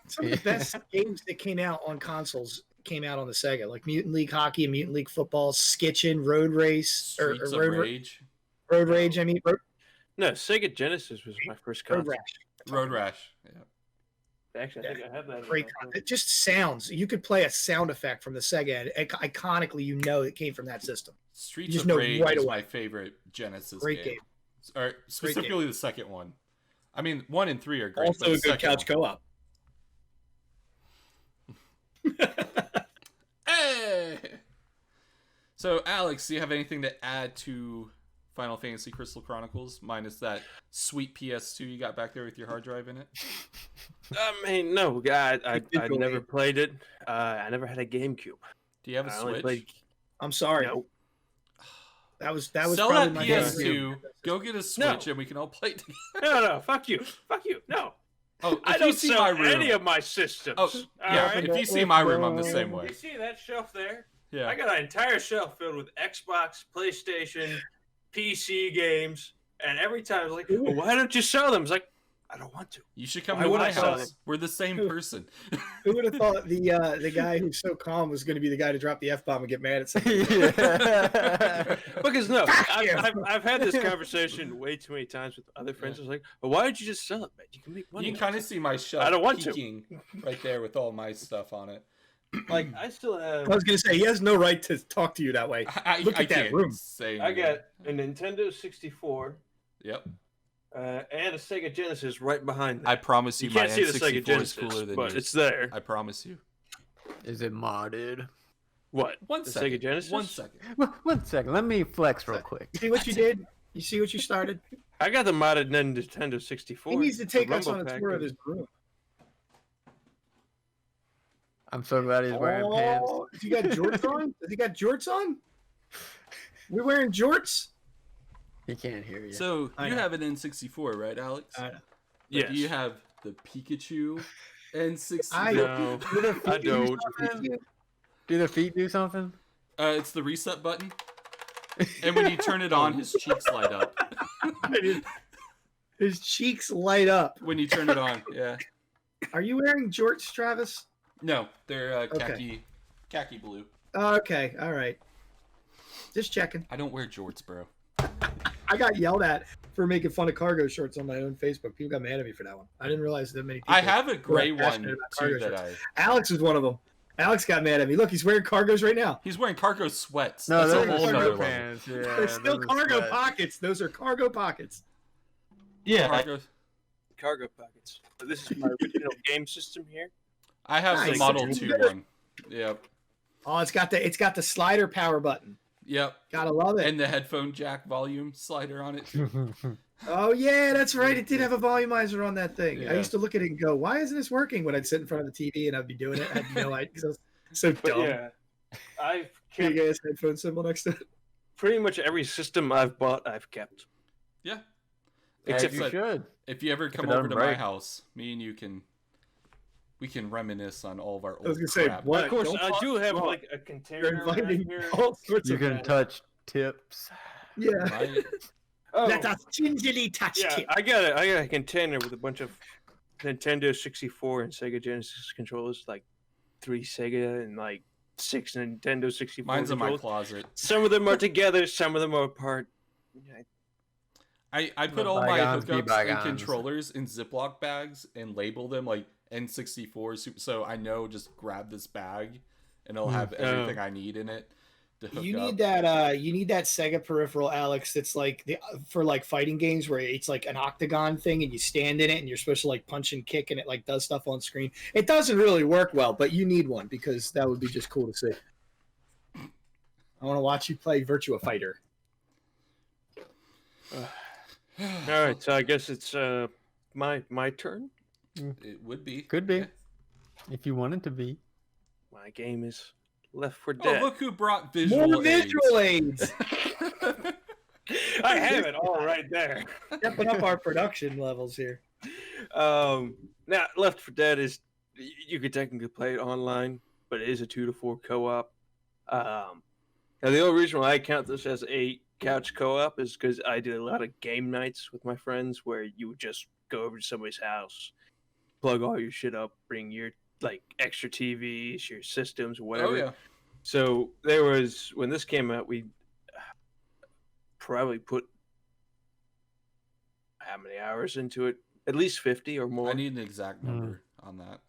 Some of the best games that came out on consoles came out on the Sega, like Mutant League Hockey and Mutant League Football, Skitchin', Road Race, Streets of Rage. Road Rage. I mean, no, Sega Genesis was my first console. Road Rash. Yeah. Actually, I think I have that. Great. It just sounds. You could play a sound effect from the Sega, and iconically, it came from that system. Streets of Rage is my favorite Genesis game. Or specifically the second one. I mean, 1 and 3 are great. Also a good couch co-op. Hey! So, Alex, do you have anything to add to Final Fantasy Crystal Chronicles, minus that sweet PS2 you got back there with your hard drive in it? I mean, no, I never played it. I never had a GameCube. Do you have a Switch? I'm sorry. No. That was Sell probably that my PS2. Go get a Switch, and we can all play together. No, fuck you, no. Oh, I don't sell any of my systems. Oh, yeah. right? If you see my room, I'm the same way. You see that shelf there? Yeah. I got an entire shelf filled with Xbox, PlayStation, PC games, and every time I was like, well, why don't you sell them? It's like, I don't want to. You should come to my house. We're the same person. Who would have thought the guy who's so calm was going to be the guy to drop the F-bomb and get mad at something? Because no, I've had this conversation way too many times with other friends. I was like, well, why don't you just sell it, man? You can make money. You can kind of see my shelf I don't want peeking right there with all my stuff on it. Like, I still have... I was going to say, he has no right to talk to you that way. Look at that room. I got a Nintendo 64. Yep. And a Sega Genesis right behind that. I promise you, my can't see the N64 Sega Genesis, is cooler than but yours. it's there. I promise you. Is it modded? What? One the second. Sega Genesis? 1 second. 1 second. Let me flex real quick. You see what you did? You see what you started? I got the modded Nintendo 64. He needs to take us on a Rumble tour Pack. of his room. I'm so glad he's wearing pants. Does he got jorts on? Does he got jorts on? We wearing jorts? He can't hear you. So, you have an N64, right, Alex? Yes. Do you have the Pikachu N64? I don't. Do the feet do something? It's the reset button. And when you turn it on, his cheeks light up. His cheeks light up. When you turn it on, yeah. Are you wearing jorts, Travis? No, they're khaki blue. Okay, all right. Just checking. I don't wear jorts, bro. I got yelled at for making fun of cargo shorts on my own Facebook. People got mad at me for that one. I didn't realize that many people. I have a gray one too Alex was one of them. Alex got mad at me. Look, he's wearing cargos right now. He's wearing cargo sweats. No, that's those a whole are nother cargo level. pants. Yeah, They're still cargo sweats. pockets. Those are cargo pockets. Yeah, Cargo. pockets. But this is my original game system here. I have the Nice. Model 2 one. Yep. Oh, it's got the slider power button. Yep. Gotta love it. And the headphone jack volume slider on it. Oh yeah, that's right. It did have a volumizer on that thing. Yeah. I used to look at it and go, "Why isn't this working?" When I'd sit in front of the TV and I'd be doing it, I had no idea because I was so But dumb. yeah, I've Big kept ass headphone symbol next to it. pretty much every system I've bought. I've kept. Yeah. Except Except you should. If you ever come over to my house, me and you we can reminisce on all of our old crap. What? Of course, I do have like a container here. All sorts You of can touch tips. Yeah. My- Let us gingerly touch yeah, tip. I got a container with a bunch of Nintendo 64 and Sega Genesis controllers, like 3 Sega and like 6 Nintendo 64 Mine's in my controllers. closet. Some of them are together, some of them are apart. I put all my hookups and controllers in Ziploc bags and label them like N64, so I know just grab this bag and it'll have everything I need in it to hook up. You need that Sega peripheral, Alex, that's like for like fighting games where it's like an octagon thing and you stand in it and you're supposed to like punch and kick and it like does stuff on screen. It doesn't really work well, but you need one because that would be just cool to see. I want to watch you play Virtua Fighter. All right, so I guess it's my turn. It would be. Could be. Yeah. If you want it to be. My game is Left 4 Oh, Dead. look who brought visual More visual aids. I have it all right there. Stepping up our production levels here. Now, Left 4 Dead is, you could technically play it online, but it is a 2 to 4 co-op. Now, the only reason why I count this as a couch co-op is because I did a lot of game nights with my friends where you would just go over to somebody's house, plug all your shit up, bring your like extra TVs, your systems, whatever. Oh yeah. So there was, when this came out, we probably put how many hours into it? At least 50 or more. I need an exact number on that.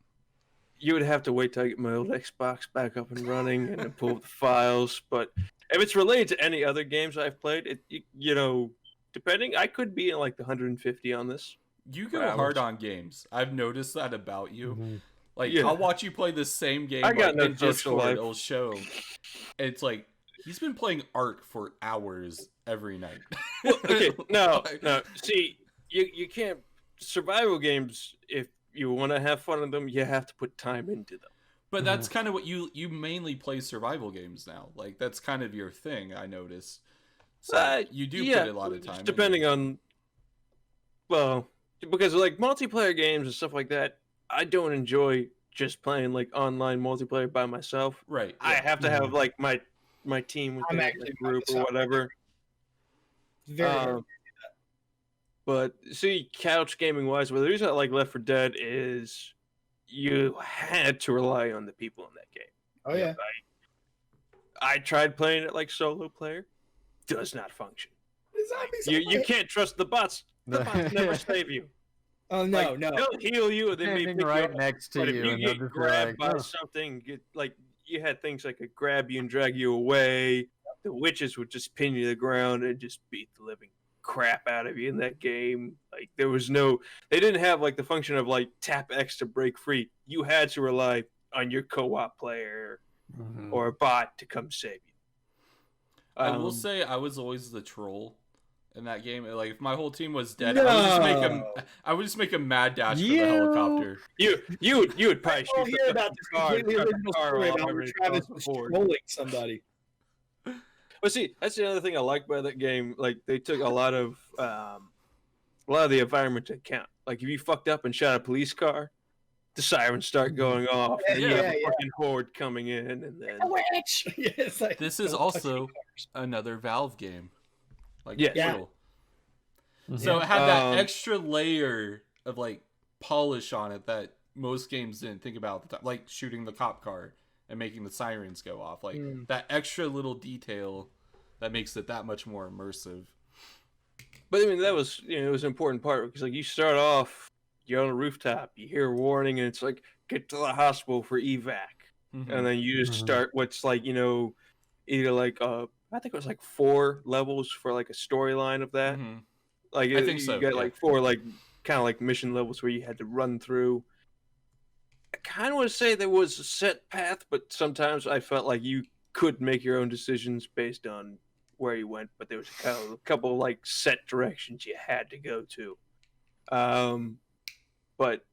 You would have to wait till I get my old Xbox back up and running and then pull up the files. But if it's related to any other games I've played, you know, depending, I could be in like the 150 on this. You go hard on games. I've noticed that about you. Mm-hmm. Like, Yeah. I'll watch you play the same game I got like, no in social Discord. life. It'll show. And it's like, he's been playing Ark for hours every night. Well, okay, no. Like, See, you can't, survival games, if you want to have fun with them, you have to put time into them. But that's kind of what you mainly play survival games now. Like, that's kind of your thing, I notice. So you do put a lot of time depending into it. on, well, because like multiplayer games and stuff like that, I don't enjoy just playing like online multiplayer by myself. Right. I yeah. have to have like my team with I'm the actually group by or myself. whatever. Very hard. But see, couch gaming wise, well, the reason I like Left 4 Dead is you had to rely on the people in that game. Oh yeah. I tried playing it like solo player, does not function. The You can't trust the bots. The bots never save you. Oh no, Like, no. They'll heal you and then maybe Standing pick you right up. next to But you. if you and get they'll just be grabbed like, by "Oh." something, like you had things that could grab you and drag you away. The witches would just pin you to the ground and just beat the living crap out of you in that game. Like there was no, they didn't have like the function of like tap X to break free. You had to rely on your co-op player Mhm. or a bot to come save you. I will say I was always the troll in that game. Like if my whole team was dead, No. I would just make a mad dash You- for the helicopter. You would probably I'll shoot hear the about this car and completely cut the original car story off about every where Travis across was the board. trolling somebody. Well, see, that's the other thing I like by that game. Like they took a lot of the environment to account. Like if you fucked up and shot a police car, the sirens start going off, and then you have a fucking horde coming in, and then Witch! Yeah, it's like, This is don't also touch another Valve game. Like Yes. Yeah. Portal. So Mhm. it had that Um, extra layer of like polish on it that most games didn't think about at the time, like shooting the cop car and making the sirens go off. Like that extra little detail that makes it that much more immersive. But I mean, that was, it was an important part because like you start off, you're on a rooftop, you hear a warning, and it's like get to the hospital for evac, Mhm. and then you just Mhm. start what's like either like I think it was like 4 levels for like a storyline of that. Mhm. Like I think you so, got yeah. like 4 like kind of like mission levels where you had to run through. I kind of want to say there was a set path, but sometimes I felt like you could make your own decisions based on where you went, but there was a couple like set directions you had to go to. But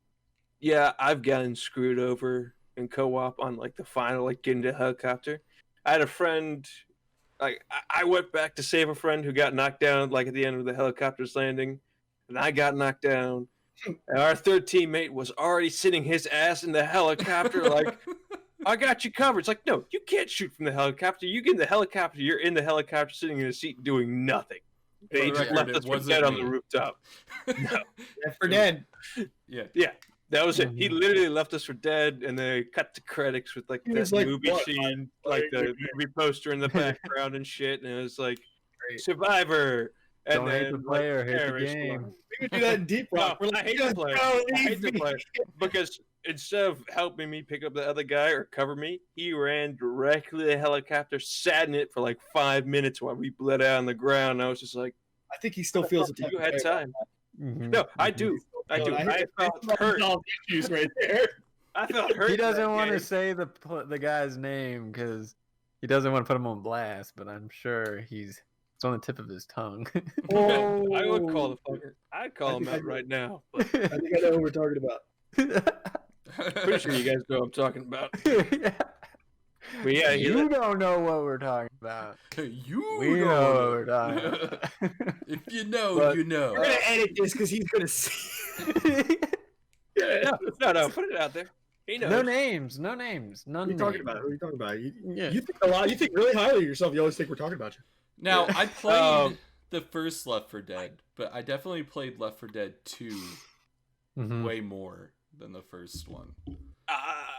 yeah, I've gotten screwed over in co-op on like the final like getting to the helicopter. I had a friend, like I went back to save a friend who got knocked down like at the end of the helicopter's landing. and I got knocked down. And our third teammate was already sitting his ass in the helicopter, like, I got you covered. It's like, no, you can't shoot from the helicopter. You get in the helicopter, you're in the helicopter sitting in a seat doing nothing. They just left us for dead on the rooftop. No. For dead. Yeah. That was it. He literally left us for dead, and they cut the credits with like this movie scene, like the movie poster in the background and shit. And it was like, Survivor. And Don't hate the player, hate the game. We could do that in Deep Rock. No, I hate the player. I hate the player because instead of helping me pick up the other guy or cover me, he ran directly to the helicopter, sat in it for like 5 minutes while we bled out on the ground. I was just like, I think he still feels it. You had time. No, I do. I felt hurt. Issues right there. I felt hurt. He doesn't want to say the guy's name because he doesn't want to put him on blast, but I'm sure it's on the tip of his tongue. Oh, I would call the fucker. I'd call him out right now. But I think I know who we're talking about. Pretty sure you guys know what I'm talking about. Yeah. But yeah, you don't know what we're talking about. We know what we're talking about. If you know, you know. We're gonna edit this because he's gonna see. No, put it out there. He knows. No names. None. What are you talking about? What are you talking about? You think a lot. You think really highly of yourself. You always think we're talking about you. Now, I played the first Left 4 Dead, but I definitely played Left 4 Dead 2 way more than the first one.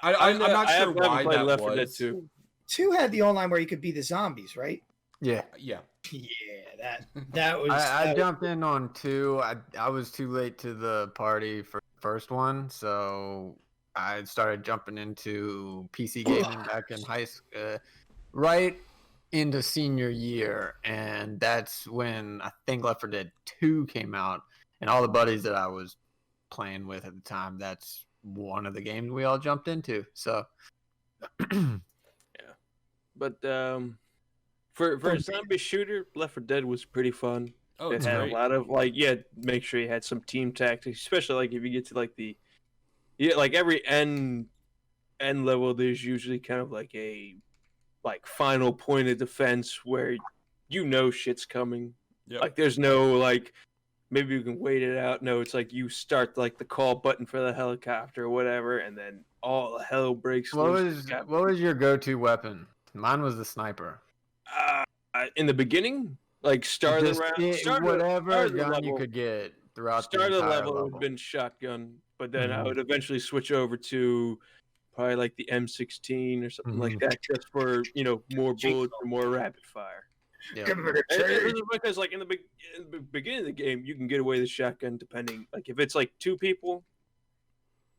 I'm not sure why that Left 4 was. Dead 2. 2 had the online where you could be the zombies, right? Yeah. Yeah. Yeah, that was. I jumped in on 2. I was too late to the party for the first one, so I started jumping into PC gaming back in high school, right into senior year, and that's when I think Left 4 Dead 2 came out, and all the buddies that I was playing with at the time, that's one of the games we all jumped into. So yeah, but for a zombie shooter, Left 4 Dead was pretty fun. Oh, it had a lot of make sure you had some team tactics, especially like if you get to like every end level, there's usually kind of like a final point of defense where shit's coming. Yep. Like there's no maybe you can wait it out. No, it's like you start the call button for the helicopter or whatever, and then all hell breaks loose. What was your go-to weapon? Mine was the sniper. In the beginning, start of the round, whatever gun you could get throughout start the of the entire level would have been shotgun, but then I would eventually switch over to probably the M16 or something like that, just for more bullets or more rapid fire. Yeah. Because in the beginning of the game, you can get away with the shotgun depending. If it's 2 people,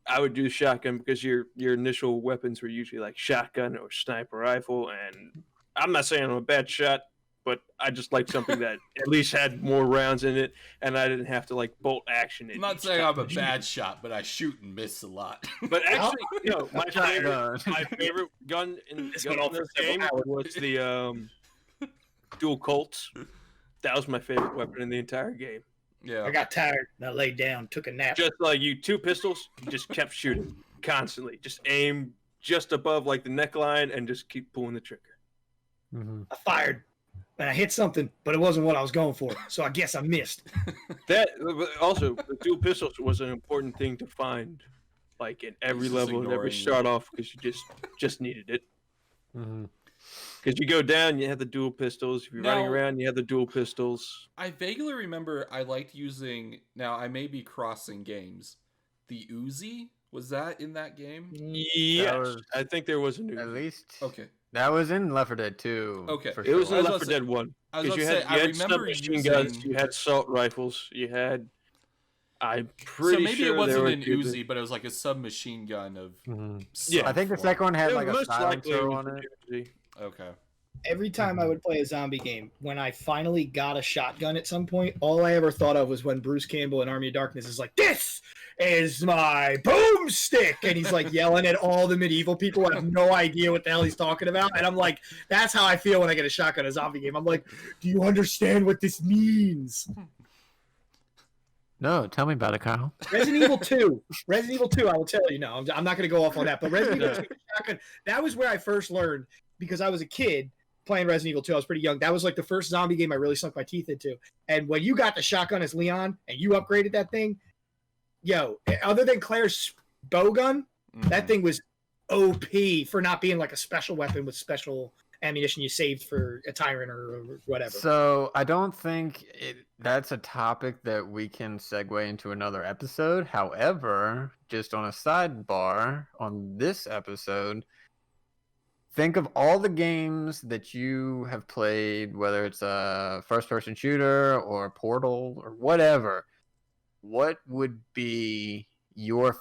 I would do shotgun because your initial weapons were usually shotgun or sniper rifle. And I'm not saying I'm a bad shot, but I just like something that at least had more rounds in it, and I didn't have to bolt action. I'm not saying I'm a bad shot, but I shoot and miss a lot. But actually, my favorite gun in this game was the dual Colts. That was my favorite weapon in the entire game. Yeah, I got tired and I laid down, took a nap. Just like you, 2 pistols, you just kept shooting constantly. Just aim just above the neckline and just keep pulling the trigger. I fired and I hit something, but it wasn't what I was going for, so I guess I missed. That also, the dual pistols was an important thing to find, in every level and every start off, because you just needed it. Because you go down, you have the dual pistols. If you're running around, you have the dual pistols. I vaguely remember I liked using. Now I may be crossing games. The Uzi, was that in that game? Yes, I think there was a new. At least. Okay. That was in Left 4 Dead 2. Okay. For it was sure. in Left 4 Dead 1. Because you had submachine guns, you had assault rifles, you had. I'm pretty sure. So maybe it wasn't an Uzi, but it was a submachine gun of. Yeah, I think the second one had a silencer on it. Okay. Every time I would play a zombie game, when I finally got a shotgun at some point, all I ever thought of was when Bruce Campbell in Army of Darkness is like, "This is my boomstick," and he's yelling at all the medieval people. I have no idea what the hell he's talking about, and I'm like, that's how I feel when I get a shotgun in a zombie game. I'm like, do you understand what this means? No, tell me about it, Kyle. Resident Evil 2, I will tell you. No, I'm not going to go off on that, but Resident Evil 2 shotgun, that was where I first learned, because I was a kid playing Resident Evil 2. I was pretty young. That was like the first zombie game I really sunk my teeth into. And when you got the shotgun as Leon and you upgraded that thing, other than Claire's bow gun, that thing was OP for not being like a special weapon with special ammunition you saved for a tyrant or whatever. So I don't think that's a topic that we can segue into another episode. However, just on a sidebar on this episode, think of all the games that you have played, whether it's a first-person shooter or Portal or whatever. What would be your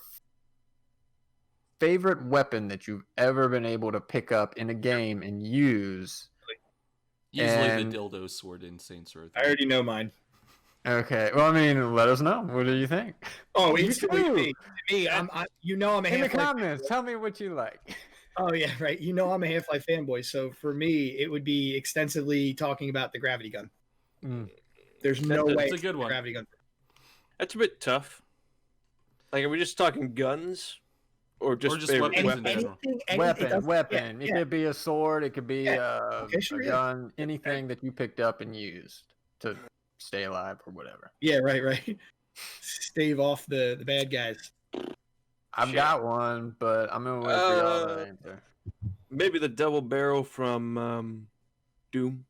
favorite weapon that you've ever been able to pick up in a game and use? Easily the dildo sword in Saints Row 3. I already know mine. Okay. Well, I mean, let us know. What do you think? Oh, You instantly too. me. I'm a In the Half-Life comments, fanboy. tell me what you like. Oh yeah, right. I'm a Half-Life fanboy, so for me, it would be extensively talking about the gravity gun. There's no way It's a good one. gravity gun. That's a bit tough. Like, are we just talking guns, or just favorite weapons in weapons? general. Weapon. It could be a sword. It could be a gun. Yeah. Anything that you picked up and used to stay alive or whatever. Yeah, right. Stave off the bad guys. I've got one, but I'm gonna wait for y'all to answer. Maybe the double barrel from Doom,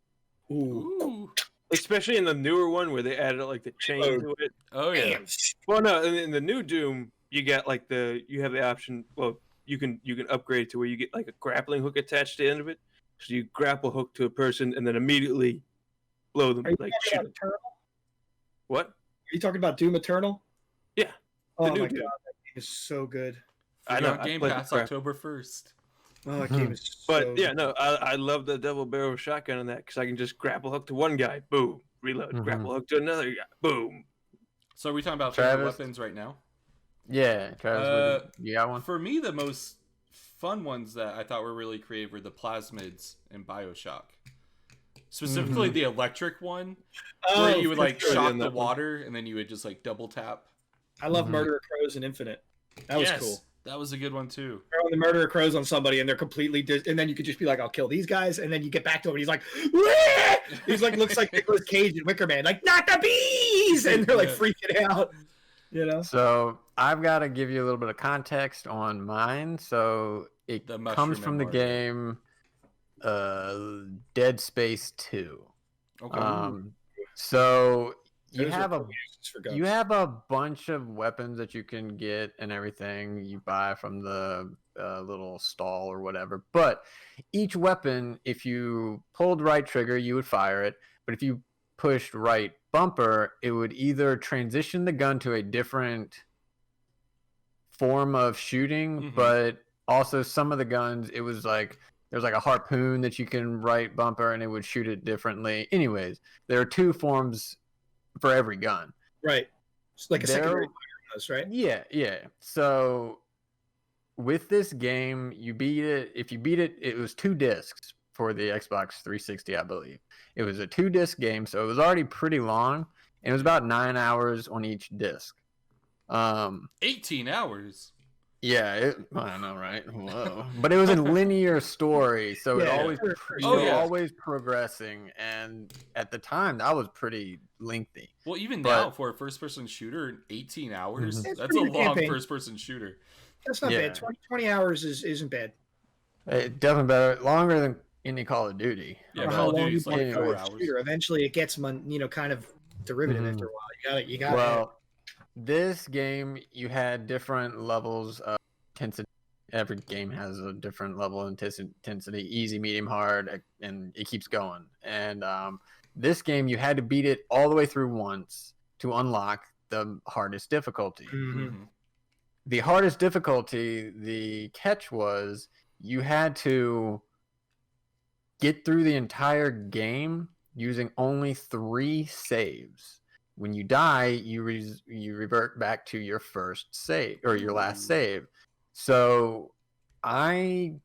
Ooh. especially in the newer one where they added like the chain to it. Oh yeah. Damn. Well, no, in the new Doom, you get like you have the option. Well, you can upgrade to where you get like a grappling hook attached to the end of it, so you grapple hook to a person and then immediately blow them. Are you Like talking shoot. about Eternal? What? Are you talking about Doom Eternal? Yeah, Oh new my Doom. god, that game is so good. I know. Got Game played the Pass crap. October 1st. Oh, that game is But so yeah, good. no, I love the double barrel shotgun in that because I can just grapple hook to one guy, boom, reload, grapple hook to another guy, boom. So are we talking about favorite Travis? weapons right now? Yeah, Travis, you got one? For me, the most fun ones that I thought were really creative were the plasmids in BioShock. Specifically the electric one, where you would like sure, shock in the that one. water and then you would just like double tap. I love Murder of Crows and Infinite. That was cool. That was a good one too. Throwing the Murder of Crows on somebody and they're completely and then you could just be like, I'll kill these guys, and then you get back to him and he's like, "Wah!" He's like, looks like Nicolas Cage and Wicker Man, like, not the bees, and they're like freaking out. So I've got to give you a little bit of context on mine. So it The comes mushroom from the and game Dead Space 2. Okay. So you Those are have a cool uses for guns. you have a bunch of weapons that you can get and everything you buy from the little stall or whatever. But each weapon, if you pulled right trigger, you would fire it. But if you pushed right bumper, it would either transition the gun to a different form of shooting, but also some of the guns, it was like there's like a harpoon that you can right bumper and it would shoot it differently. Anyways, there are two forms for every gun. Right. It's like a There- secondary fire almost, right? Yeah. So with this game, you beat it. If you beat it, it was 2 discs for the Xbox 360, I believe. It was a 2-disc game, so it was already pretty long, and it was about 9 hours on each disc. 18 hours. Yeah, I know, right? Whoa. But it was a linear story, so Yeah, it sure. always progressing, and at the time, that was pretty lengthy. Well, even But- now for a first-person shooter, 18 hours. It's That's a pretty good long campaign. first-person shooter. That's not Yeah. bad. 20 hours isn't bad. It definitely better, longer than any Call of Duty. Yeah, I don't know Call how of long Duty's you like want to go 4 with hours. shooter. Eventually, it gets kind of derivative Mhm. after a while. You got it. Well, this game, you had different levels of intensity. Every game has a different level of intensity, easy, medium, hard, and it keeps going. And this game, you had to beat it all the way through once to unlock the hardest difficulty. Mhm. The hardest difficulty, the catch was you had to get through the entire game using only 3 saves. When you die, you revert back to your first save or your last save. So I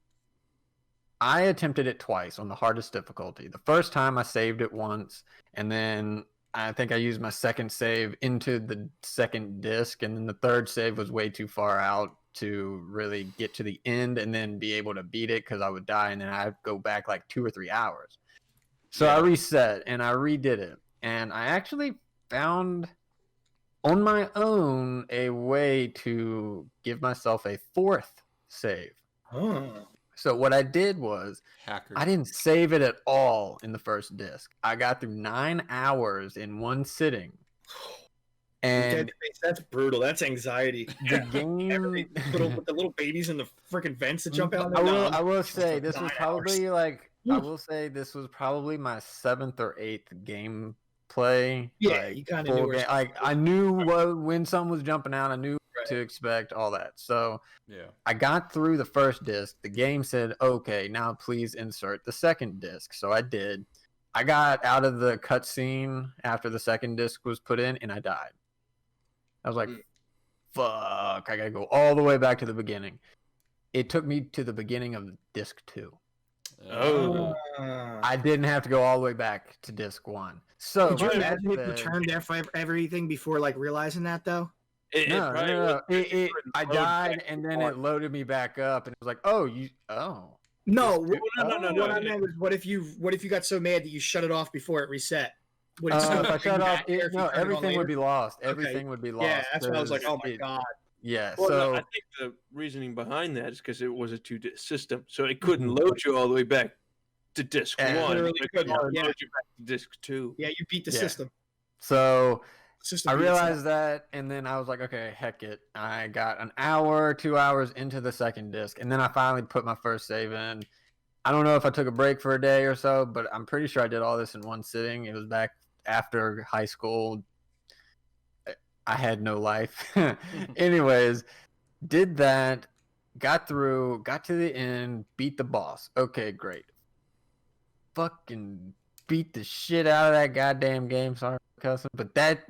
attempted it twice on the hardest difficulty. The first time I saved it once, and then I think I used my second save into the second disc, and then the third save was way too far out to really get to the end and then be able to beat it because I would die and then I'd go back like 2 or 3 hours. So I reset and I redid it. And I actually found on my own a way to give myself a 4th save. Oh. So what I did was Hacker. I didn't save it at all in the first disc. I got through 9 hours in one sitting. And that's brutal. That's anxiety. the game with the little babies in the freaking vents that jump out. I will say this was 9 probably hours. like I will say this was probably my 7th or 8th game play. Yeah, like, you kind of knew where like I knew when something was jumping out, I knew what to expect, all that. So I got through the first disc. The game said, "Okay, now please insert the second disc." So I did. I got out of the cutscene after the second disc was put in, and I died. I was like, "Fuck! I gotta go all the way back to the beginning." It took me to the beginning of disc 2. Oh. I didn't have to go all the way back to disc 1. So did you imagine it returned everything before like realizing that though? No. I died and then it loaded me back up and it was like, no. What I meant was, what if you got so mad that you shut it off before it reset? Would it if I shut off, everything would be lost. Everything would be lost. Yeah, that's what I was like. Oh my god. Yeah. Well, so I think the reasoning behind that is because it was a 2-disc system, so it couldn't load you all the way back to disc 1. It couldn't load you back to disc 2. Yeah, you beat the system. So I realized that, and then I was like, okay, heck it. I got an hour, 2 hours into the second disc, and then I finally put my first save in. I don't know if I took a break for a day or so, but I'm pretty sure I did all this in one sitting. It was back after high school. I had no life. Anyways, did that, got through, got to the end, beat the boss. Okay, great. Fucking beat the shit out of that goddamn game. Sorry, cussing, but that's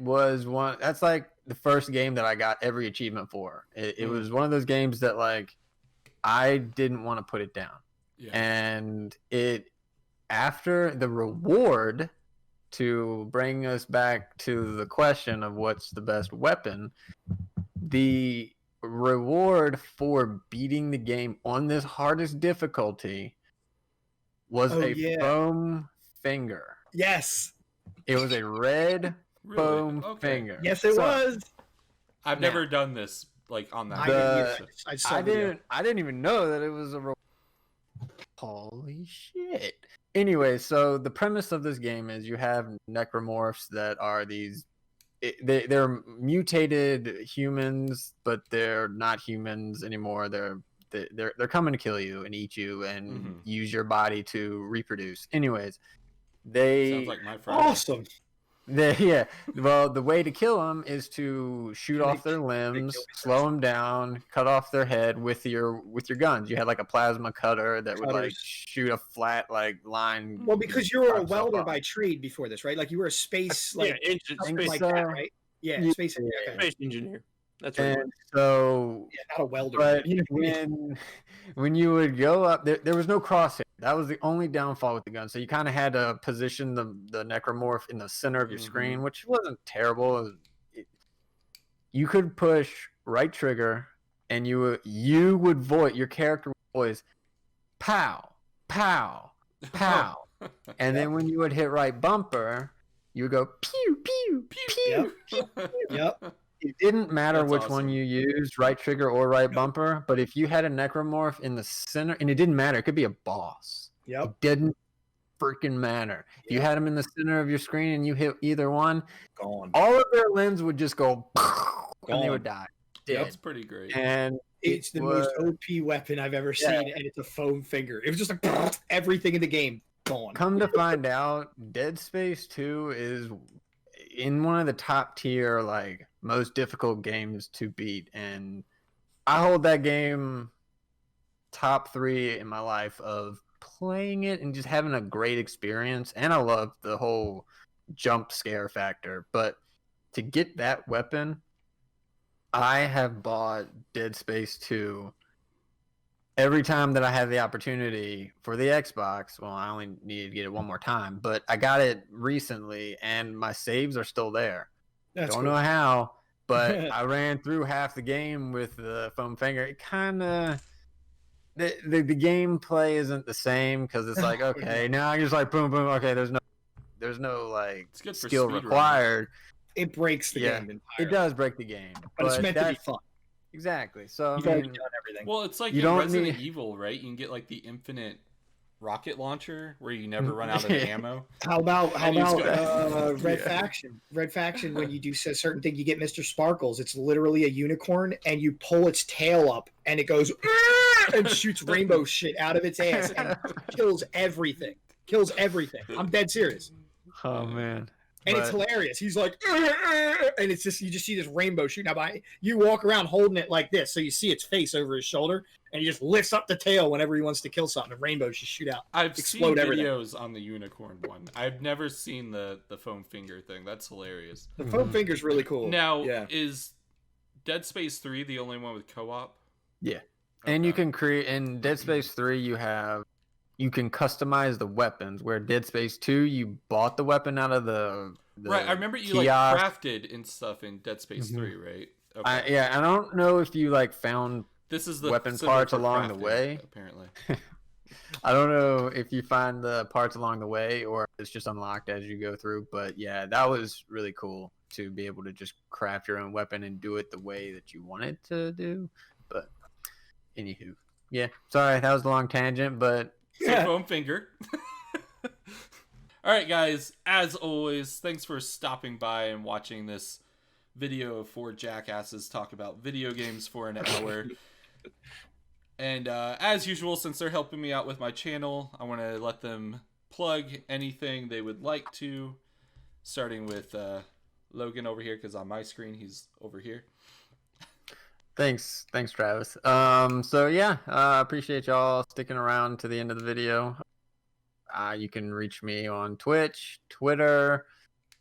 like the first game that I got every achievement for. It was one of those games that like I didn't want to put it down. Yeah. And after the reward, to bring us back to the question of what's the best weapon, the reward for beating the game on this hardest difficulty was foam finger. Yes. It was a red foam finger. Yes, it was. I've never done this like on that. I didn't even know that it was a reward. Holy shit. Anyway, so the premise of this game is you have necromorphs that are they're mutated humans, but they're not humans anymore. They're coming to kill you and eat you and use your body to reproduce. Anyways, sounds like my friend. Awesome. Well, the way to kill them is to shoot off their limbs, slow them down, cut off their head with your guns. You had like a plasma cutter that would like shoot a flat like line. Well, because you were a welder by trade before this, right? Like you were a space space that, right? Yeah, space engineer. That's right. And so, not a welder. But when you would go up, there was no crosshair. That was the only downfall with the gun. So you kind of had to position the necromorph in the center of your screen, which wasn't terrible. You could push right trigger, and your character would voice, pow, pow, pow. And then when you would hit right bumper, you would go pew, pew, pew, pew. Yep. It didn't matter which one you used, right trigger or right bumper, but if you had a necromorph in the center, and it didn't matter, it could be a boss. Yep. It didn't freaking matter. If you had them in the center of your screen and you hit either one, gone. All of their limbs would just go and they would die. Dead. That's pretty great. And it's the most OP weapon I've ever seen, and it's a foam finger. It was just like everything in the game gone. Come to find out, Dead Space 2 is in one of the top tier, like, most difficult games to beat, and I hold that game top 3 in my life of playing it and just having a great experience. And I love the whole jump scare factor, but to get that weapon, I have bought Dead Space 2 every time that I had the opportunity for the Xbox. Well, I only needed to get it one more time, but I got it recently and my saves are still there. Don't know how, but I ran through half the game with the foam finger. It kind of the gameplay isn't the same because it's like, okay, now you're just like boom boom. Okay, there's no like It's good for skill speed required. It breaks the game entirely. It does break the game, but it's meant to be fun. Exactly. So You've I already mean, done everything. Well, it's like You in don't Resident need- Evil, right? You can get like the infinite rocket launcher where you never run out of ammo. How about And you just Red Faction? Red Faction, when you do a certain thing, you get Mr. Sparkles. It's literally a unicorn, and you pull its tail up, and it goes and shoots rainbow shit out of its ass and kills everything. Kills everything. I'm dead serious. oh man. And it's hilarious. He's like, and it's just, you just see this rainbow shooting out by. You walk around holding it like this, so you see its face over his shoulder, and he just lifts up the tail whenever he wants to kill something. And rainbows just shoot out. I've seen Explode everything. videos on the unicorn one. I've never seen the foam finger thing. That's hilarious. The foam finger's really cool. Now, yeah. is Dead Space 3 the only one with co-op? Yeah. And you Okay. can create in Dead Space 3 you can customize the weapons, where Dead Space 2 you bought the weapon out of the Right, I remember you kiosk. like crafted and stuff in Dead Space 3, right? Okay. I don't know if you like found This is the weapon symbol parts for along the crafting, way. apparently. I don't know if you find the parts along the way or if it's just unlocked as you go through, but yeah, that was really cool to be able to just craft your own weapon and do it the way that you wanted to do. But anywho, yeah, sorry, that was a long tangent, but So foam finger. All right, guys. As always, thanks for stopping by and watching this video of four jackasses talk about video games for an hour. And as usual, since they're helping me out with my channel, I want to let them plug anything they would like to. Starting with Logan over here, because on my screen he's over here. Thanks, Travis. So yeah, appreciate y'all sticking around to the end of the video. You can reach me on Twitch, Twitter,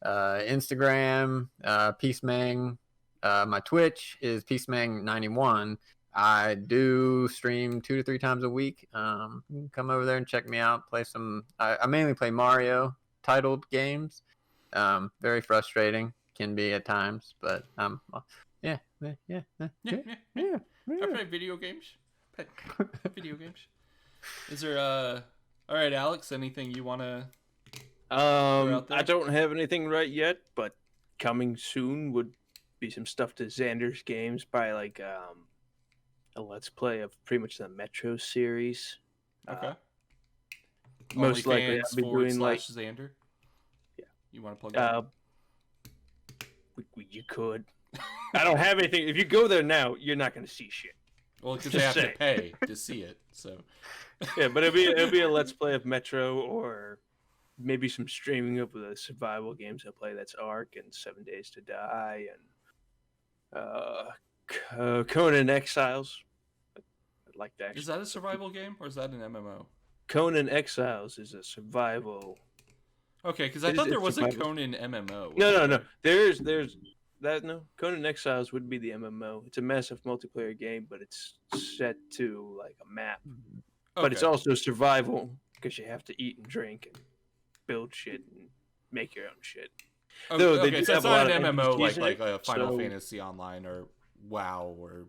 Instagram, Peacemang. My Twitch is Peacemang91. I do stream 2 to 3 times a week. You can come over there and check me out. Play some. I mainly play Mario titled games. Very frustrating can be at times, but yeah. I play video games. Video games. Is there all right, Alex, anything you want to out there? I don't have anything right yet, but coming soon would be some stuff to Xander's games, probably like a let's play of pretty much the Metro series. Okay. Most likely I'll be doing like Xander. Yeah. You want to plug that? You could. I don't have anything. If you go there now, you're not going to see shit. Well, because they have to pay to see it. So. Yeah, but it'll be a let's play of Metro, or maybe some streaming of the survival games I play. That's Ark and 7 Days to Die and Conan Exiles. I'd like to actually. Is that a survival game or is that an MMO? Conan Exiles is a survival. Okay, because I thought there was a Conan MMO. No. There's that no. Conan Exiles would be the MMO. It's a massive multiplayer game, but it's set to like a map. Okay. But it's also survival because you have to eat and drink and build shit and make your own shit. Okay, Though they okay, do so have it's a not lot an of MMO NPCs like in it, a Final so- Fantasy Online or WoW or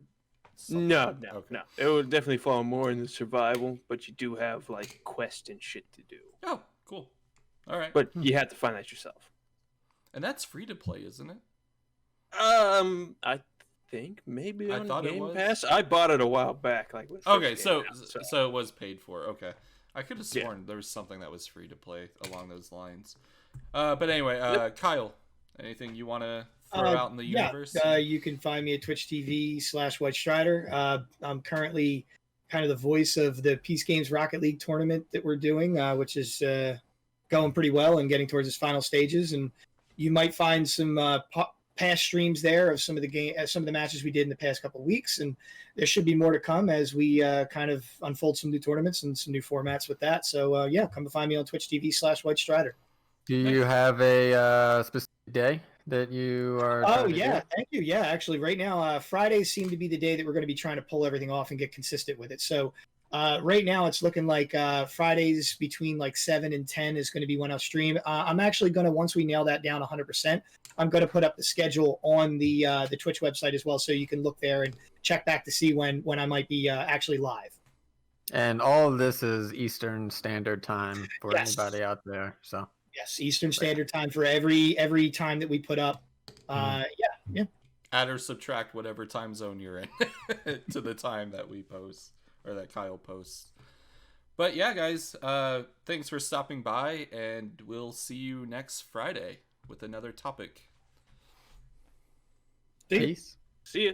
something. No. Okay. It would definitely fall more in the survival, but you do have like quests and shit to do. Oh, cool. All right. But you have to find that yourself. And that's free to play, isn't it? I think maybe I on thought it Game was. Pass. I bought it a while back. Like when it first Okay, came so out, so it was paid for. Okay, I could have Yeah. sworn there was something that was free to play along those lines. But anyway, Kyle, anything you want to throw out in the universe? You can find me at Twitch TV/White Strider. I'm currently kind of the voice of the Peace Games Rocket League tournament that we're doing, which is going pretty well and getting towards its final stages. And you might find some past streams there of some of the matches we did in the past couple of weeks, and there should be more to come as we kind of unfold some new tournaments and some new formats with that. So come to find me on Twitch TV/White Strider. Do you have a specific day that you are? Oh yeah, thank you. Yeah, actually, right now Fridays seem to be the day that we're going to be trying to pull everything off and get consistent with it. So right now it's looking like Fridays between like 7 and 10 is going to be when I'll stream. I'm actually going to, once we nail that down 100%, I'm going to put up the schedule on the Twitch website as well, so you can look there and check back to see when I might be actually live. And all of this is Eastern Standard Time for Yes. anybody out there. So Yes, Eastern Standard Time for every time that we put up. Yeah. Add or subtract whatever time zone you're in to the time that we post or that Kyle posts. But yeah, guys, thanks for stopping by, and we'll see you next Friday with another topic. peace. See ya.